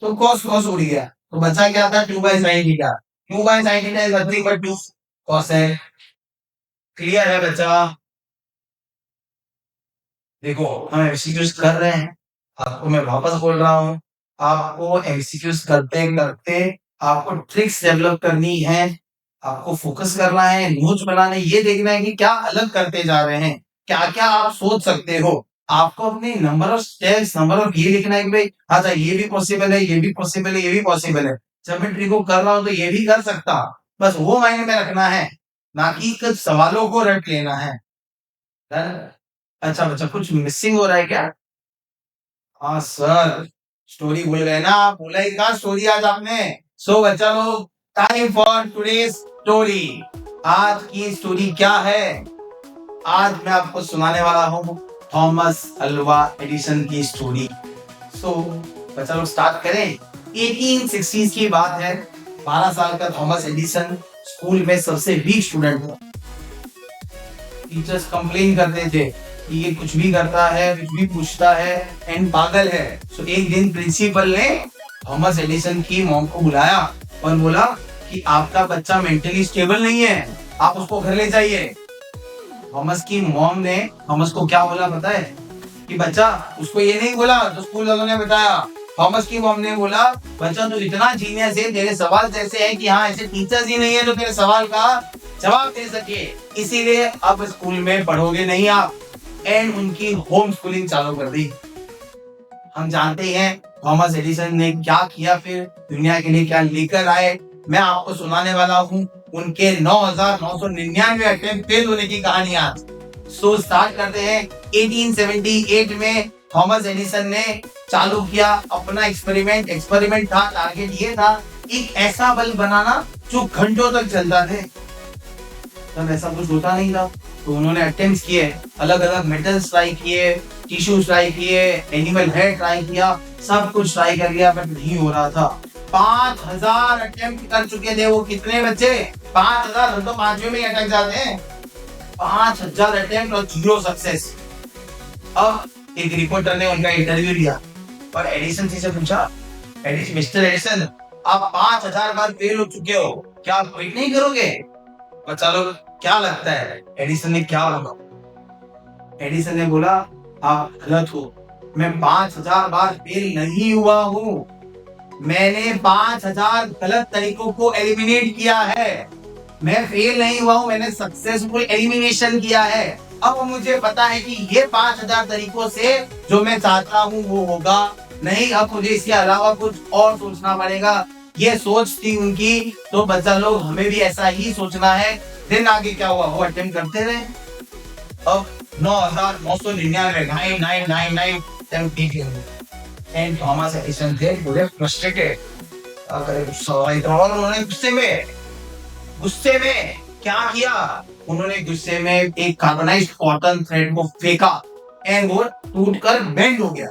तो cos cos उड़ गया, तो बचा क्या था 2 by sin theta, 2 by sin theta is nothing but 2 cosec, clear है बच्चा। देखो हम एमसीक्यूज कर रहे हैं, आपको मैं वापस बोल रहा हूँ, आपको एमसीक्यूज करते करते आपको ट्रिक्स डेवलप करनी है, आपको फोकस करना है, नोट्स बनाना है, ये देखना है कि क्या अलग करते जा रहे हैं, क्या क्या आप सोच सकते हो, आपको अपने number of steps, number of ये लिखना है कि भाई अच्छा ये भी पॉसिबल है, ये भी पॉसिबल है, ये भी पॉसिबल है, जब मैं ट्रिक को कर रहा हूं तो ये भी कर सकता, बस वो मायने में रखना है, ना कि कुछ सवालों को रट लेना है। अच्छा बच्चा कुछ मिसिंग हो रहा है क्या, हाँ सर स्टोरी भूल गए ना, बोला ही कहा स्टोरी आज आपने, सो बच्चा लोग टाइम फॉर टुडेज स्टोरी, आज की स्टोरी क्या है, आज मैं आपको सुनाने वाला हूँ थॉमस अल्वा एडिसन की स्टोरी। सो बच्चा लोग स्टार्ट करें, 1860s की बात है, 12 साल का थॉमस एडिसन स्कूल में सबसे वीक स्टूडेंट था, टीचर्स कंप्लेन करते थे कि ये कुछ भी करता है, कुछ भी पूछता है एंड पागल है। सो एक दिन प्रिंसिपल ने थॉमस एडिसन की मॉम को बुलाया और बोला कि आपका बच्चा मेंटली स्टेबल नहीं है, आप उसको घर ले जाइए। थॉमस की मॉम ने थॉमस को क्या बोला पता है, कि बच्चा, उसको ये नहीं बोला तो स्कूल वालों ने बताया, थॉमस की मॉम ने बोला बच्चा तू इतना जीनियस है, तेरे सवाल जैसे है कि हाँ ऐसे टीचर्स ही नहीं है जो तेरे सवाल का जवाब दे सके, इसीलिए अब स्कूल में पढ़ोगे नहीं आप, एंड उनकी होम स्कूलिंग चालू कर दी। हम जानते हैं थॉमस एडिसन ने क्या किया, फिर दुनिया के लिए क्या लेकर आए, मैं आपको सुनाने वाला हूँ उनके 9,999 अटेम्प्ट फेल होने की कहानी आज। सो स्टार्ट करते हैं। 1878 में थॉमस एडिसन ने चालू किया अपना एक्सपेरिमेंट था, टारगेट ये था एक ऐसा बल्ब बनाना जो घंटों तक चलता है। तब ऐसा कुछ होता नहीं था, तो उन्होंने अटेम्प्ट किए, अलग अलग मेटल्स ट्राई किए, टिश्यूज ट्राई किए, एनिमल हेयर ट्राई किया, सब कुछ ट्राई कर लिया, बट नहीं हो रहा था। 5000 अटेम्प्ट कर चुके थे वो। कितने बच्चे? 5000। हम तो 5वें में अटक जाते हैं। 5000 अटेम्प्ट और जीरो सक्सेस। अब एक रिपोर्टर ने उनका इंटरव्यू लिया और एडिसन से पूछा, मिस्टर एडिसन, आप 5000 बार फेल हो चुके हो, क्या आप क्विट नहीं करोगे? और चलो, क्या लगता है एडिसन ने क्या बोला? एडिसन ने बोला, आप गलत हो, मैं 5000 बार फेल नहीं हुआ हूँ, मैंने 5000 गलत तरीकों को एलिमिनेट किया है। मैं फेल नहीं हुआ हूँ, मैंने सक्सेसफुल एलिमिनेशन किया है। अब मुझे पता है कि ये 5000 तरीकों से जो मैं चाहता हूँ वो होगा नहीं। अब मुझे इसके अलावा कुछ और सोचना पड़ेगा। ये सोच थी उनकी। तो बच्चा लोग, हमें भी ऐसा ही सोचना है। दिन आगे क्या हुआ, वो अटेम्प्ट करते रहे। अब 9999 एंड थॉमस एडिसन थे पूरे फ्रस्ट्रेटेड। और उन्होंने गुस्से में क्या किया? उन्होंने गुस्से में एक कार्बनाइज्ड कॉटन थ्रेड को फेंका एंड वो टूटकर बेंड हो गया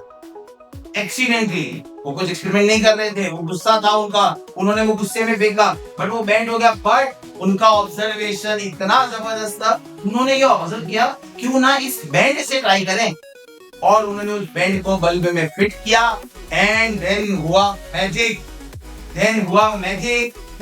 एक्सीडेंटली। वो कुछ एक्सपेरिमेंट नहीं कर रहे थे, वो गुस्सा था उनका, उन्होंने वो गुस्से में फेंका, बट वो बेंड हो गया। बट उनका ऑब्जर्वेशन इतना जबरदस्त था, उन्होंने ये ऑब्जर्व किया क्यों ना इस बेंड से ट्राई करें, और उन्होंने उस बेंड को बल्ब में फिट किया एंड देन हुआ मैजिक।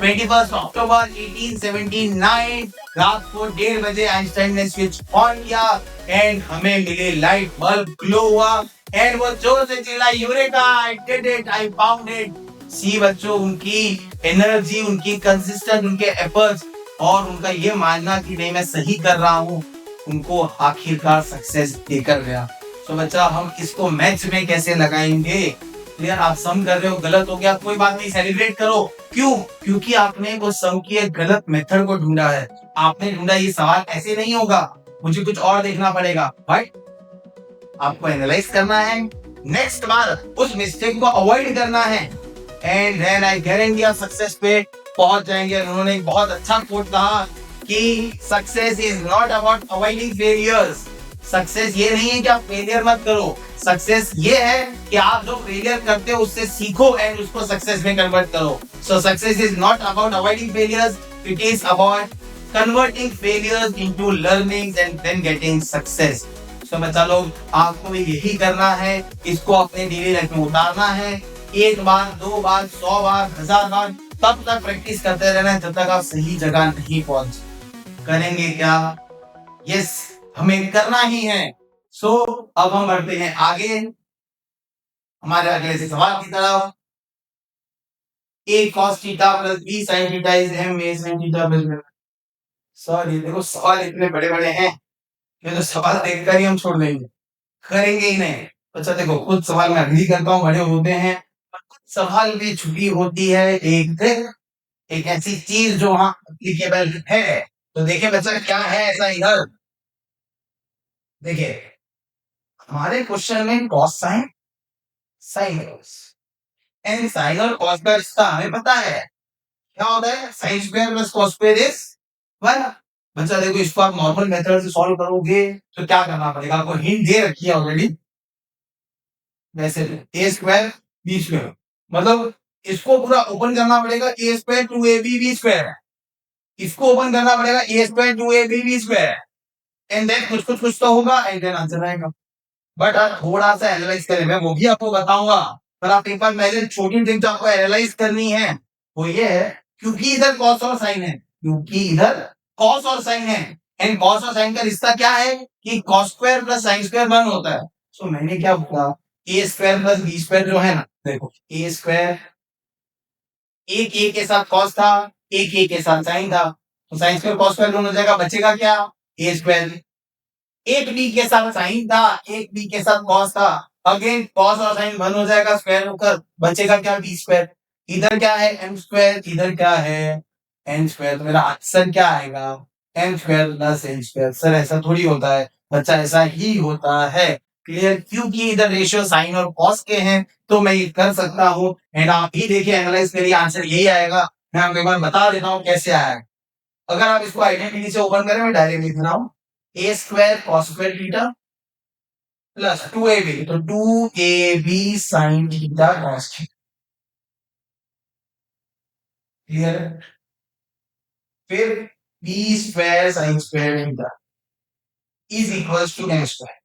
21 अक्टूबर 1879 रात को 1:30 बजे आइंस्टाइन ने स्विच ऑन किया एंड हमें मिले लाइट बल्ब ग्लो हुआ एंड वो जोर से चिल्लाई, eureka, I did it, I found it. See बच्चों, उनकी एनर्जी, उनकी कंसिस्टेंट, उनके एफर्ट्स और उनका ये मानना कि नहीं मैं सही कर रहा हूँ, उनको आखिरकार सक्सेस देकर गया। तो बच्चा, हम इसको मैथ्स में कैसे लगाएंगे? यार आप सम कर रहे हो, गलत हो गया, कोई बात नहीं, सेलिब्रेट करो। क्यों? क्योंकि आपने वो सम की एक गलत मेथड को ढूंढा है। आपने ढूंढा ये सवाल ऐसे नहीं होगा, मुझे कुछ और देखना पड़ेगा, राइट? आपको एनालाइज करना है, नेक्स्ट बार उस मिस्टेक को अवॉइड करना है एंड देन आई गारंटी आप सक्सेस पे पहुंच जाएंगे। उन्होंने एक बहुत अच्छा कोट कहा कि success is not about avoiding failures. Success ये नहीं है कि आप फेलियर मत करो, सक्सेस ये है कि आप जो फेलियर करते हो उससे सीखो एंड उसको सक्सेस में कन्वर्ट करो। So success is not about avoiding failures, it is about converting failures into learnings and then getting success. So बच्चा लोग, आपको भी यही करना है, इसको अपने डेली लाइफ में उतारना है। 1 बार, 2 बार, 100 बार, 1000 बार, तब तक प्रैक्टिस करते रहना है जब तक आप सही जगह नहीं पहुंच। करेंगे क्या? यस, हमें करना ही है। सो अब हम बढ़ते हैं आगे हमारे अगले से सवाल की तरफ। a cos theta plus b sin theta is m a sin theta plus. Sir, ये देखो सवाल इतने बड़े बड़े हैं, ये तो सवाल देखकर ही हम छोड़ देंगे, करेंगे ही नहीं। अच्छा देखो, कुछ सवाल मैं अग्री करता हूँ, बड़े होते हैं, और कुछ सवाल में छुपी होती है एक ऐसी चीज जो हाँ एप्लीकेबल है। तो देखिए बच्चा, क्या है ऐसा इधर। देखिए, हमारे क्वेश्चन में cos sine, sine cos and sine और कॉस का रिश्ता हमें पता है क्या होता है, sine square plus cos square is 1। बच्चा देखो, इसको आप नॉर्मल मेथड से सॉल्व करोगे तो क्या करना पड़ेगा, आपको हिंट दे रखी है ऑलरेडी। वैसे ए स्क्वायर बी स्क्वायर, मतलब इसको पूरा ओपन करना पड़ेगा, A square 2ab B square, इसको ओपन करना पड़ेगा, A square 2ab B square, and then कुछ तो होगा एंड देन आंसर आएगा। बट आप थोड़ा सा एनालाइज करें, मैं वो भी आपको बताऊंगा, पर आप एक बार पहले छोटी ट्रिक जो आपको एनालाइज करनी है वो ये है, क्योंकि इधर कॉस और साइन है, क्योंकि इधर कॉस और साइन है, एंड कॉस और साइन का रिश्ता क्या है कि cos square plus sine square 1 होता है। सो मैंने क्या बोला, ए स्क्वायर प्लस बी स्क्वायर जो है ना, देखो ए स्क्वायर, एक ए के साथ कॉस था, एक ए के साथ साइन था, तो साइन स्क्वायर कॉस स्क्वायर दोनों हो जाएगा, बचेगा क्या, ए स्क्वायर। एक बी के साथ साइन था, एक बी के साथ कॉस था, अगेन कॉस और साइन 1 हो जाएगा, स्क्वायर होकर बचेगा क्या, बी स्क्वायर। इधर क्या है, एम स्क्वायर, इधर क्या है, एन स्क्वायर। तो मेरा आंसर क्या आएगा, m square plus N square. Sir ऐसा थोड़ी होता है, बच्चा ऐसा ही होता है। क्लियर? क्योंकि इधर रेशियो साइन और कॉस के हैं तो मैं ये कर सकता हूँ। एंड आप ही देखिए, एनालाइज करिए, आंसर यही आएगा। मैं आपको एक बार बता देता हूँ कैसे आया है। अगर आप इसको आइडेंटिटी से ओपन करें, मैं डायरेक्ट लिख रहा हूँ, A square cos square theta plus 2ab, तो 2ab sine theta cos theta. Clear है? फिर B square sine square theta is equals to N square.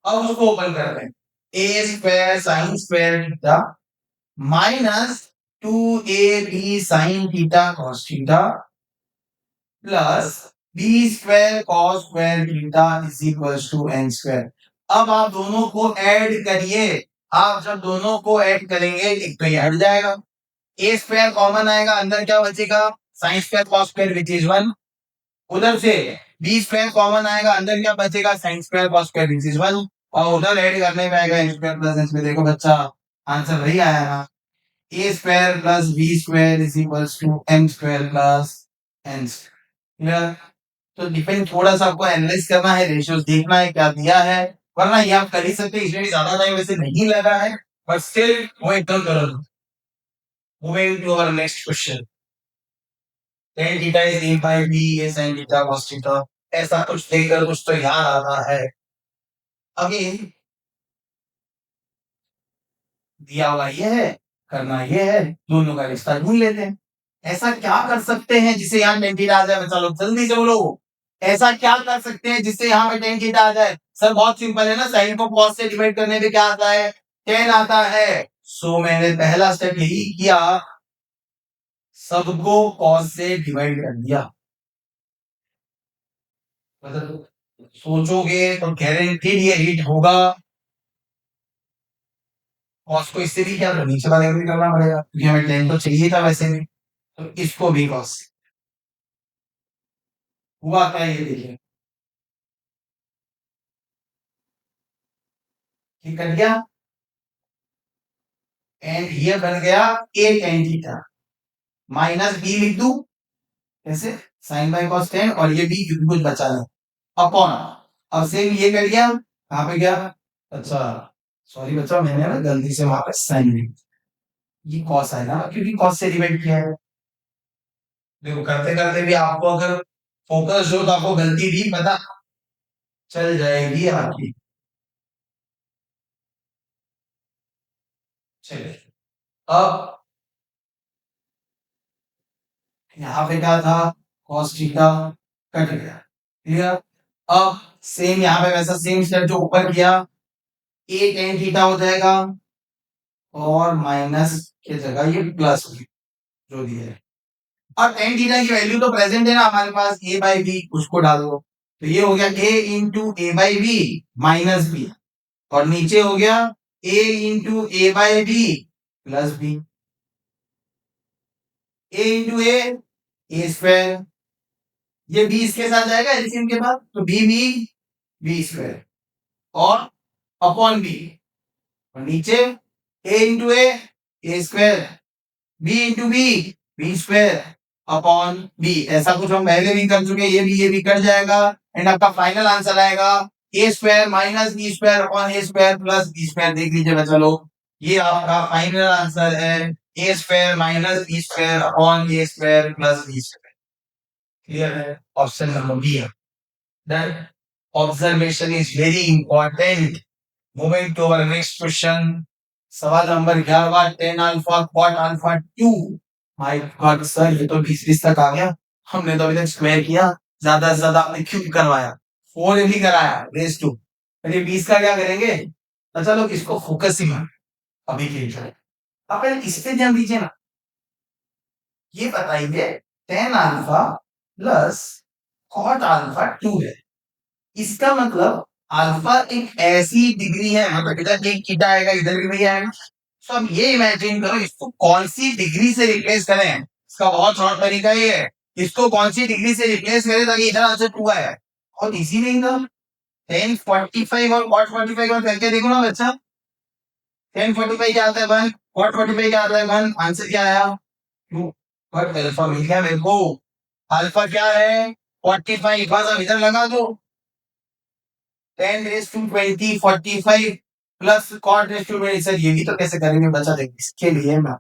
अब उसको ओपन करते हैं, A square sine square theta minus 2ab sine theta cos theta plus B square cos square theta is equals to N square. अब आप दोनों को add करिए। आप जब दोनों को ऐड करेंगे, एक तो ये हट जाएगा, ए स्क्वायर कॉमन आएगा, अंदर क्या बचेगा, sine square cos square which is 1। उधर से बी स्क्वायर कॉमन आएगा, अंदर क्या बचेगा, sine square cos square which is 1, और उधर ऐड करने में आएगा N square plus N square. देखो बच्चा, आंसर वही आया ना, A square plus B square is equals to N square plus N square. तो डिपेंड थोड़ा सा आपको एनालाइज करना है, रेशियोज देखना है क्या दिया है, वरना ये आप कर ही सकते हैं, इसमें भी ज्यादा टाइम वैसे नहीं लगा है, बट स्टिल वो एकदम करो। Moving to our next question, tan theta इज a by b is sin theta cos थीटा, ऐसा कुछ देखकर कुछ तो याद आता है। अगेन दिया हुआ ये है, करना ये है, दोनों का रिश्ता ढूंढ लेते हैं। ऐसा क्या कर सकते हैं जिसे यहाँ tan थीटा आ जाए, चलो जल्दी से बोलो, ऐसा क्या कर सकते हैं जिससे यहाँ पे tan थीटा आ जाए? सर बहुत सिंपल है ना, साइन को cos से डिवाइड करने पे क्या आता है, tan आता है। सो मैंने पहला स्टेप यही किया, सबको cos से डिवाइड कर दिया। मतलब सोचोगे तो गारंटीड ये हिट होगा। कॉस को इससे भी क्या नीचे वाले को भी करना पड़ेगा, क्योंकि हमें tan तो चाहिए था वैसे भी, तो इसको भी कॉस। हुआ क्या ये देखिए, ये कट गया एंड ये बन गया a tan थीटा माइनस बी लिख दूं ऐसे, साइन बाय कॉस tan, और ये b क्योंकि कुछ बचा नहीं, अपॉन। अब सेम ये कर गया, कहां पे गया, अच्छा सॉरी बच्चा, मैंने ना गलती से वहां पे साइन लिख, ये कॉस है ना, क्योंकि कॉस से डिवाइड किया है। देखो करते करते भी आपको अगर फोकस हो तो आपको गलती भी पता चल जाएगी आपकी। चलिए, अब यहाँ पे क्या था, cos थीटा कट गया। क्लियर? अब सेम यहाँ पे वैसा सेम स्टेप जो ऊपर किया, a tan थीटा हो जाएगा और माइनस की जगह ये प्लस जो दिया है। अब tan थीटा की वैल्यू तो प्रेजेंट है ना हमारे पास, a बाई बी, उसको डाल दो, तो ये हो गया a into A by B minus B, और नीचे हो गया a into A by B plus B, a into A square, ये बी इसके साथ जाएगा एलसीएम के बाद, तो बी बी बी स्क्वायर और अपॉन बी, और नीचे A into A square, B into B B square upon B. ऐसा कुछ हम पहले भी कर चुके, ये भी कट जाएगा, एंड आपका फाइनल आंसर आएगा A square minus B square upon A square plus B square. देख लीजिए बच्चा लोग, ये आपका फाइनल आंसर है, A square minus B square upon A square plus B square. Clear है? ऑप्शन नंबर बी है। Then observation is very important. Moving to our next question. सवाल number 11, tan alpha cot alpha 2। My God sir, ये तो 20 तक आ गया, हमने तो अभी तक स्क्वायर किया, ज्यादा से ज्यादा आपने क्यूब करवाया, 4 भी कराया रेस टू, अरे 20 का क्या करेंगे? अच्छा लोग इसको फोकस ही अभी के लिए आप पहले इस पे ध्यान दीजिए ना। ये बताइए tan alpha plus cot alpha 2 है, इसका मतलब अल्फा एक ऐसी डिग्री है, मतलब इधर एक थीटा आएगा, इधर भी वही आएगा। तो अब ये इमेजिन करो, इसको कौन सी डिग्री से रिप्लेस करें, इसका बहुत शॉर्ट तरीका ये है, इसको कौन सी डिग्री से रिप्लेस करें ताकि इधर आंसर 2 आए। और इजी नहीं था, tan 45 और cot 45 और करके देखो ना बच्चा, tan 45 क्या आता है 1, cot 45 क्या आता है 1, आंसर क्या आया 2, बट अल्फा मिल गया मेरे को। अल्फा क्या है 45, बस अब इधर लगा दो, 10 raise to 20 45 plus cot raise to 20। Sir ये भी तो कैसे करेंगे बचा देंगे, इसके लिए मैं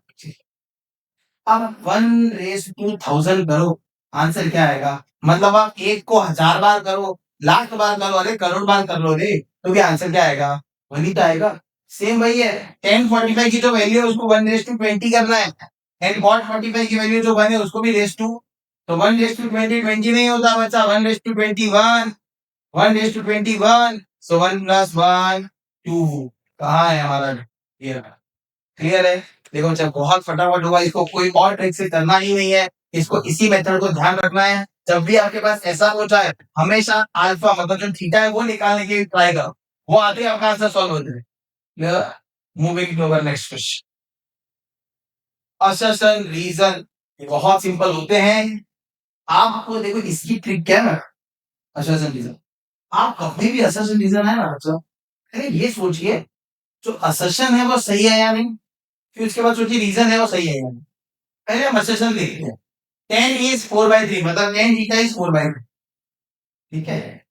अब 1 रेस टू 1000 करो, आंसर क्या आएगा? मतलब आप एक को 1000 बार करो, लाख बार करो, अरे करोड़ बार कर लो रे, तो भी आंसर क्या आएगा? वही तो आएगा। सेम वही है, 1045 की जो वैल्यू है उसको 1 रेस टू 20 करना है, एंड कॉट 45 की वैल्यू जो 1 है उसको भी रेस टू, तो 1 रेस टू 20 20 नहीं होता बच्चा, 1 raise to 21, 1 raise to 21, so 1 plus 1 2। कहाँ है हमारा ये? क्लियर है? देखो जब बहुत फटाफट होगा, इसको कोई और ट्रिक से करना ही नहीं है, इसको इसी मेथड को ध्यान रखना है। जब भी आपके पास ऐसा हो जाए, हमेशा अल्फा मतलब जो थीटा है वो निकालने की ट्राई करो, वो आते ही आपका आंसर सॉल्व हो जाए। Moving to our next question. Assertion reason बहुत सिंपल होते हैं। आपको देखो इसकी ट्रिक क्या है ना, असर्शन रीजन, आप कभी भी असर्शन रीजन है ना बच्चों, अरे ये सोचिए जो असर्शन है वो सही है या नहीं, फिर उसके बाद सोचिए रीजन है वो सही है या नहीं। पहले हम असर्शन देखते हैं। 10 is 4/3 मतलब 10 थीटा is 4/3, ठीक है,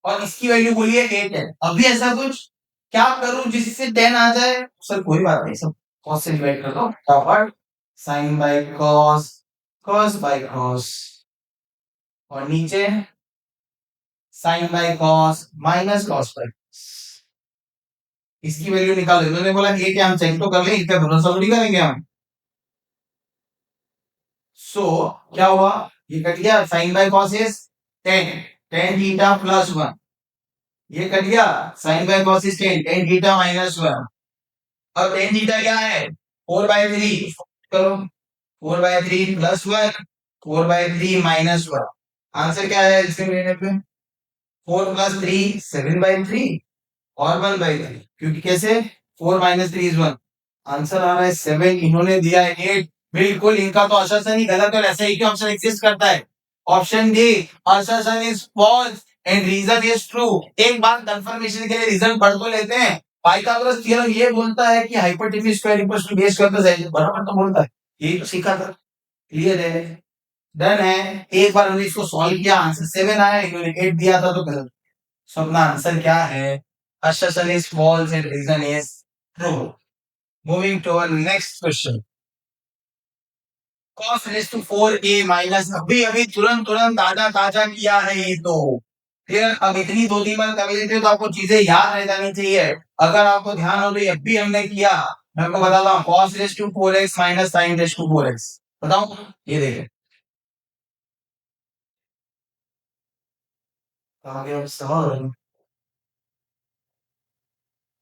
और इसकी वैल्यू बोलिए 8 है। अभी ऐसा कुछ क्या करूं जिससे 10 आ जाए? सर कोई बात नहीं, सब cos से डिवाइड कर दो, और sin by cos, cos by cos, और नीचे sin by cos minus cos by cos। इसकी वैल्यू निकालो, इन्होंने बोला 8 है, हम चेक तो कर लें, इसका भरोसा थोड़ी करेंगे हम। सो क्या हुआ, ये कट गया, sin by cos is 10, 10 theta plus 1, ये कट गया, sin by cos is 10, 10 theta minus 1। अब tan थीटा क्या है? 4/3 करो, 4/3 प्लस 1, 4/3 माइनस 1। आंसर क्या है इसके लेने पे? 4 प्लस 3 7/3 और 1/3, क्योंकि कैसे 4 माइनस 3 इज 1, आंसर आ रहा है 7, इन्होंने दिया है 8। बिल्कुल इनका तो असर्शन ही गलत है, ऐसा ही ऑप्शन एग्जिस्ट करता है। Option D, assertion is false and reason is true. एक बार कंफर्मेशन के लिए रीजन पढ़ तो लेते हैं। पाइथागोरस थ्योरम ये बोलता है कि hypotenuse square equals to base करते हैं, बराबर तो बोलता है, यही तो सीखा था। क्लियर है? डन है। एक बार हमने इसको सॉल्व किया, आंसर 7 आया, इन्होंने 8 दिया था तो गलत। सो अपना आंसर क्या है? Assertion is false and reason is true. Moving to our next question. Cos raised to 4a minus, अभी अभी तुरंत तुरंत ताजा ताजा किया है ये तो। फिर अब इतनी 2-3 बार कर लेते तो आपको चीजें याद रह जानी चाहिए। अगर आपको ध्यान हो तो ये भी हमने किया। मैं आपको बताता हूँ, cos raised to 4x minus sin raised to 4x। बताऊं? ये देखें, कहाँ गया सवाल?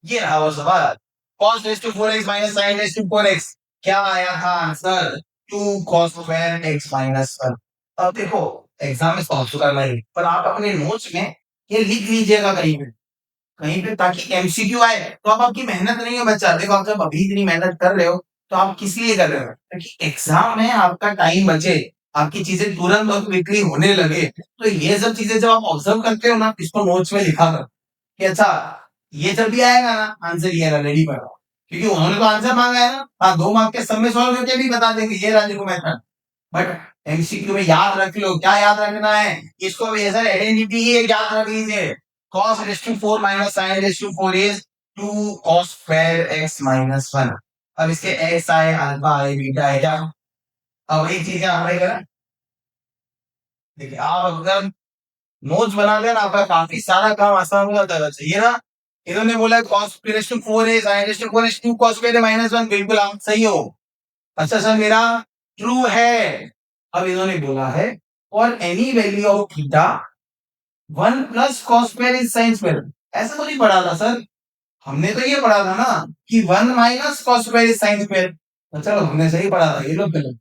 ये रहा वो सवाल। cos raised to 4x minus sin raised to 4x, क्या आया था answer? 2 cos square x minus 1। अब देखो एग्जाम में सॉल्व तो करना ही, पर आप अपने नोट्स में ये लिख लीजिएगा कहीं पे ताकि एमसीक्यू आए तो अब आपकी मेहनत नहीं है बच्चा। देखो आप जब अभी इतनी मेहनत कर रहे हो तो आप किस लिए कर रहे हो? ताकि एग्जाम में आपका टाइम बचे, आपकी चीजें तुरंत और क्विकली होने लगे। तो ये सब चीजें जब आप ऑब्जर्व करते हो ना, इसको नोट्स में लिखा कर कि अच्छा ये जब भी आएगा ना आंसर ये रेडी करो, क्योंकि उन्होंने तो आंसर मांगा है ना। हाँ 2 मार्क के सब में सॉल्व करके भी बता देंगे ये राजू को मेथड, बट एमसीक्यू में याद रख लो। क्या याद रखना है? इसको भी ऐसा आइडेंटिटी ही याद रख लीजिए। cos raised to 4 minus sin raised to 4 is 2 cos square x minus 1। अब इसके x आए, अल्फा आए, बीटा आए, क्या अब वही चीजें हमारे करें। देखिए आप अगर नोट्स बना लेना आपका काफी सारा काम आसान हो जाता है बच्चे। ये ना इन्होंने बोला cos raised to 4 है, sin raised to 4 is 2 cos square minus 1, बिल्कुल आप सही हो। अच्छा सर मेरा ट्रू है। अब इन्होंने बोला है और any value of theta 1 plus cos square is sin square. ऐसा तो नहीं पढ़ा था सर, हमने तो ये पढ़ा था ना कि 1 minus cos square is sin square. तो चलो हमने सही पढ़ा था, ये लोग गलत,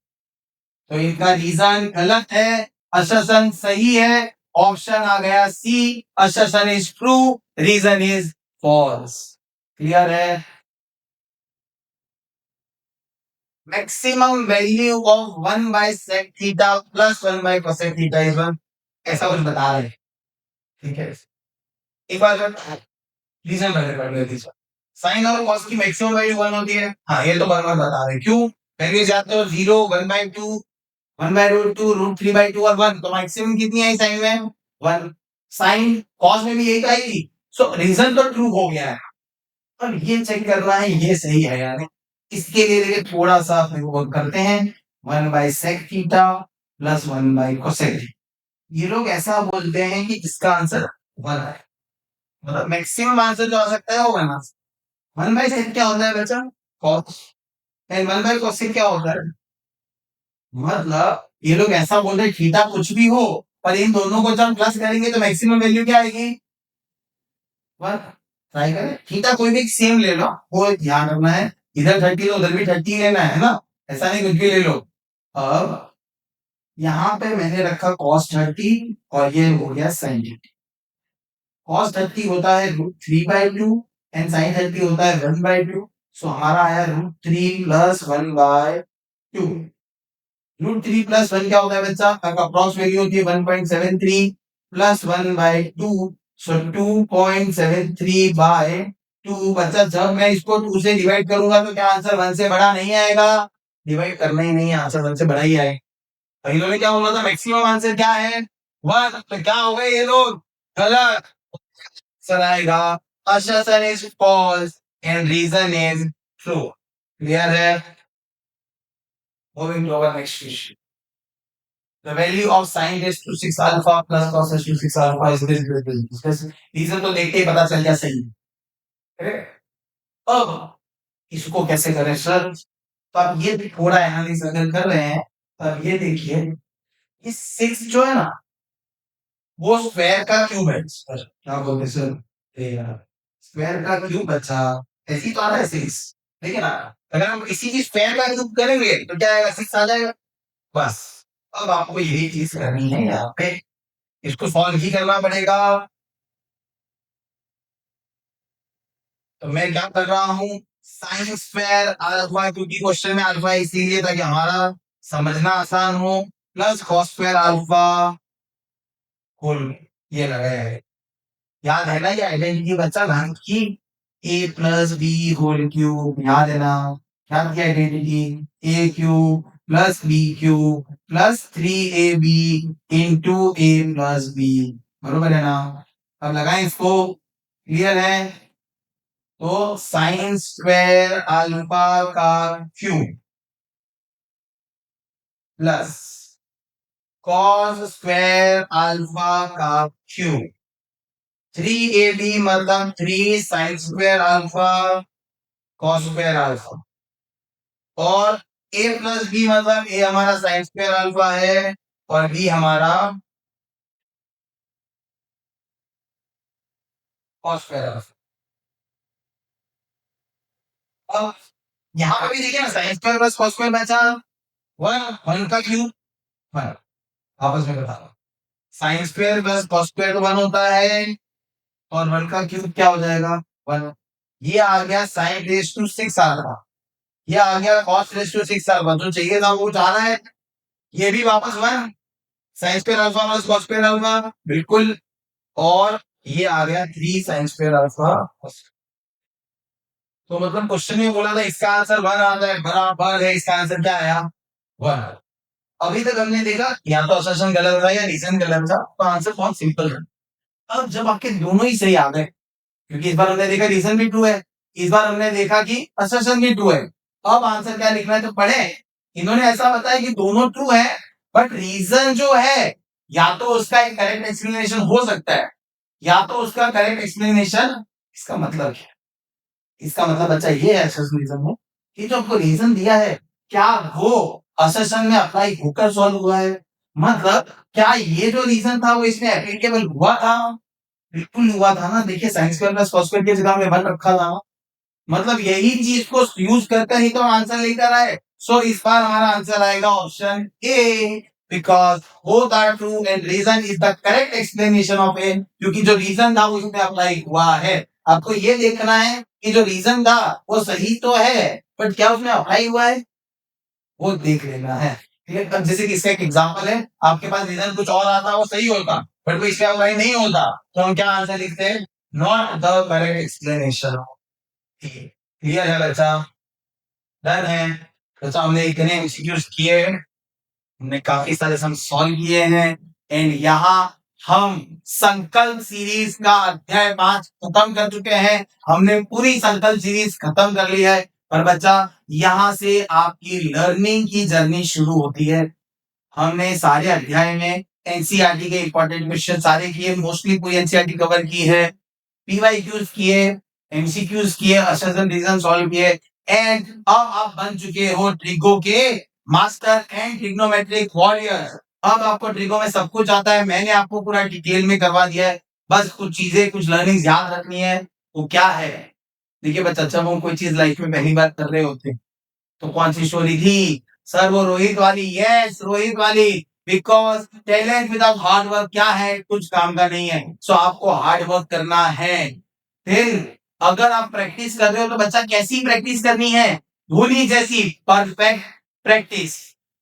तो इनका रीजन गलत है, असर्शन सही है। ऑप्शन आ गया C, assertion is true, reason is false. Clear है? Maximum value of 1 by sec theta plus 1 by cosec theta is 1, ऐसा कुछ बता रहे हैं, ठीक है। एक बार रीजन पहले पढ़ लेते हैं। साइन और कॉस की मैक्सिमम वैल्यू 1 होती है, हाँ ये तो बार-बार बता रहे हैं। क्यों? पहले जाते हो 0 1/2 1/√2 √3/2 और 1, तो मैक्सिमम कितनी आई साइन में? 1। साइन कॉस में भी यही आएगी, सो रीजन तो ट्रू हो गया है। अब ये चेक करना है ये सही है यानी, इसके लिए देखिए थोड़ा सा अपने को करते हैं, 1/sec theta plus 1/cosec theta. ये लोग ऐसा बोलते हैं कि इसका आंसर 1 है, मतलब मैक्सिमम आंसर जो आ सकता है वो 1 आंसर। 1/sec क्या होता है बच्चा? cos, एंड 1/cosec क्या होता है? मतलब ये लोग ऐसा बोल रहे हैं थीटा कुछ भी हो, पर इन दोनों को जब प्लस करेंगे तो मैक्सिमम वैल्यू क्या आएगी? 1। ट्राई करें, थीटा कोई भी सेम ले लो, वो ध्यान रखना है, इधर 30 तो उधर भी 30 लेना है ना, ऐसा नहीं कुछ भी ले लो। अब यहाँ पे मैंने रखा cos 30 और ये हो गया sin 30। cos 30 होता है √3/2 एंड sin 30 होता है 1/2, सो हमारा आया √3 प्लस 1/2। √3 प्लस 1 क्या होता है बच्चा? अप्रॉक्स वैल्यू होती है 1.73 प्लस 1/2, सो 2.73/2। बच्चा जब मैं इसको 2 से डिवाइड करूंगा तो क्या आंसर 1 से बड़ा नहीं आएगा? डिवाइड करना ही नहीं है, आंसर 1 से बड़ा ही आएगा। इन्होंने क्या बोला था मैक्सिमम आंसर क्या है? 1। तो क्या हो गए ये लोग? गलत आंसर आएगा। assertion is false and reason is true। Clear है? Moving to our next question. The value of sin raised to 6 alpha plus cos raised to 6 alpha is this। Reason तो देख के ही पता चल गया सही है। Correct? अब इसको कैसे करें सर? तो आप ये भी थोड़ा एनालिसिस अगर कर रहे हैं तब ये देखिए, ये 6 जो है ना वो स्क्वायर का क्यूब है सर। क्या बोलते सर? स्क्वायर का क्यूब बचा, ऐसी तो आ रहा है 6, ठीक है ना? अगर हम इसी चीज स्क्वायर का क्यूब करेंगे तो क्या आएगा? 6 आ जाएगा बस। अब आपको यही चीज करनी है यहाँ पे, इसको सॉल्व ही करना पड़ेगा। तो मैं क्या कर रहा हूँ, साइन स्क्वायर अल्फा, क्योंकि क्वेश्चन में अल्फा इसीलिए ताकि हमारा समझना आसान हो, plus cos square alpha whole, ये लगाया है। याद है ना ये आइडेंटिटी बच्चा ध्यान की, A plus B whole cube, याद है ना? याद की identity, A cube plus B cube plus 3ab into A plus B, बरोबर है ना? अब लगाएं इसको, क्लियर है? तो साइन स्क्वायर अल्फा का cube plus cos square alpha का क्यूब, 3ab मतलब 3 sine square alpha cos square alpha, और a प्लस बी मतलब a हमारा साइन स्क्वायर अल्फा है और b हमारा कॉस स्क्वायर अल्फा। अब यहाँ पे भी देखिए ना, sign square plus cos square बचा 1, 1 का क्यूब 1, आपस में बता, sign square plus cos square 1 होता है और 1 का क्यूब क्या हो जाएगा? 1। ये आ गया साइन रेज टू 6 अल्फा, ये आ गया कॉस रेज टू 6 अल्फा, जो चाहिए था वो जा रहा है, ये भी वापस 1, sign square alpha plus cos square alpha, बिल्कुल। और ये आ गया 3 साइन स्क्वायर अल्फा। तो मतलब क्वेश्चन में बोला था इसका आंसर 1 आता है, बराबर है, इसका आंसर क्या आया? 1। अभी तक हमने देखा या तो असर्शन गलत था या रीजन गलत था, तो आंसर बहुत सिंपल है। अब जब आपके दोनों ही सही आ गए, क्योंकि इस बार हमने देखा रीजन भी ट्रू है, इस बार हमने देखा कि असर्शन भी ट्रू है, अब आंसर क्या लिखना है तो पढ़े। इन्होंने ऐसा बताया कि दोनों ट्रू है, बट रीजन जो है या तो उसका एक करेक्ट एक्सप्लेनेशन हो सकता है या तो उसका करेक्ट एक्सप्लेनेशन, इसका मतलब क्या? इसका मतलब बच्चा ये है रीजन में कि जो आपको रीजन दिया है क्या वो असर्शन में अप्लाई होकर सॉल्व हुआ है? मतलब क्या ये जो रीजन था वो इसमें एप्लीकेबल हुआ था? बिल्कुल हुआ था ना, देखिए sign square plus cos square की जगह में 1 रखा था, मतलब यही चीज को यूज करके ही तो आंसर लेकर आए। सो इस बार हमारा आंसर आएगा option A, because both are true and reason is the correct explanation of A, क्योंकि जो रीजन था वो इसमें अप्लाई हुआ है। आपको ये देखना है कि जो रीजन था वो सही तो है, बट क्या उसमें अप्लाई हुआ है वो देख लेना है। ठीक है, जैसे कि इसका एक एग्जांपल है, आपके पास रीजन कुछ और आता वो सही होता, बट वो इसमें अप्लाई नहीं होता, तो हम क्या आंसर लिखते हैं? Not the correct explanation. Clear है बच्चा? डन है बच्चा? हमने इतने एमसीक्यूज किए, हमने काफी सारे सम सॉल्व किए हैं, एंड यहाँ हम संकल्प सीरीज का अध्याय 5 खत्म कर चुके हैं। हमने पूरी संकल्प सीरीज खत्म कर ली है। पर बच्चा यहाँ से आपकी लर्निंग की जर्नी शुरू होती है। हमने सारे अध्याय में एनसीईआरटी के इंपॉर्टेंट क्वेश्चन सारे किए, मोस्टली पूरी एनसीईआरटी कवर की है, पीवाईक्यूज किए, एमसीक्यूज किए, असर्शन रीजन सॉल्व किए, एंड अब आप बन चुके हो ट्रिगो के मास्टर एंड ट्रिग्नोमेट्रिक वॉरियर। अब आपको ट्रिगो में सब कुछ आता है। मैंने आपको पूरा डिटेल में करवा दिया है। बस कुछ चीजें, कुछ लर्निंग याद रखनी है। वो क्या है? देखिए बच्चा, जब हम कोई चीज लाइफ में पहली बार कर रहे होते हैं तो कौन सी स्टोरी थी सर? वो रोहित वाली। यस, रोहित वाली। Because talent without hard work क्या है? कुछ काम का नहीं है। सो आपको हार्ड वर्क करना है। फिर अगर आप प्रैक्टिस कर रहे हो तो बच्चा कैसी प्रैक्टिस करनी है? धोनी जैसी परफेक्ट प्रैक्टिस।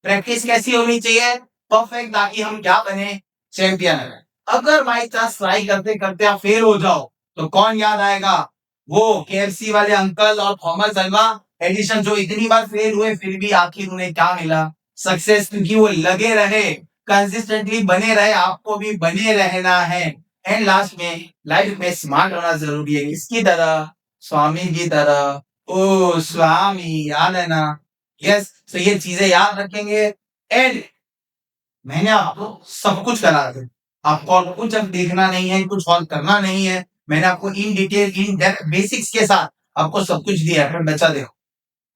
प्रैक्टिस कैसी होनी चाहिए? परफेक्ट, ताकि हम क्या बने? चैंपियन। अगर बाई चांस ट्राई करते करते आप फेल हो जाओ तो कौन याद आएगा? वो केएफसी वाले अंकल और थॉमस अल्वा एडिशन, जो इतनी बार फेल हुए फिर भी आखिर उन्हें क्या मिला? सक्सेस। क्योंकि वो लगे रहे, कंसिस्टेंटली बने रहे। आपको भी बने रहना है। एंड लास्ट में लाइफ में स्मार्ट होना जरूरी है। इसकी तरह, स्वामी की तरह। ओ स्वामी, याद है ना? यस। तो ये चीजें याद रखेंगे। एंड मैंने आपको सब कुछ करा दिया। आपको और कुछ अब देखना नहीं है, कुछ और करना नहीं है। मैंने आपको in detail, in depth, basics के साथ आपको सब कुछ दिया है। बच्चा देखो,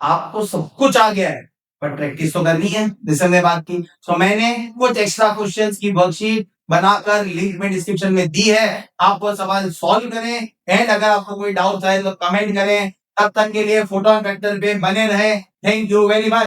आपको सब कुछ आ गया है, पर प्रैक्टिस तो करनी है, जैसे मैं बात की। तो मैंने कुछ एक्स्ट्रा क्वेश्चंस की वर्कशीट बनाकर लिंक में डिस्क्रिप्शन में दी है। आप वो सवाल सॉल्व करें। एंड अगर आपको कोई डाउट आए तो कमेंट करें। तब तक के लिए फोटो फैक्टर पे बने रहे। Thank you very much.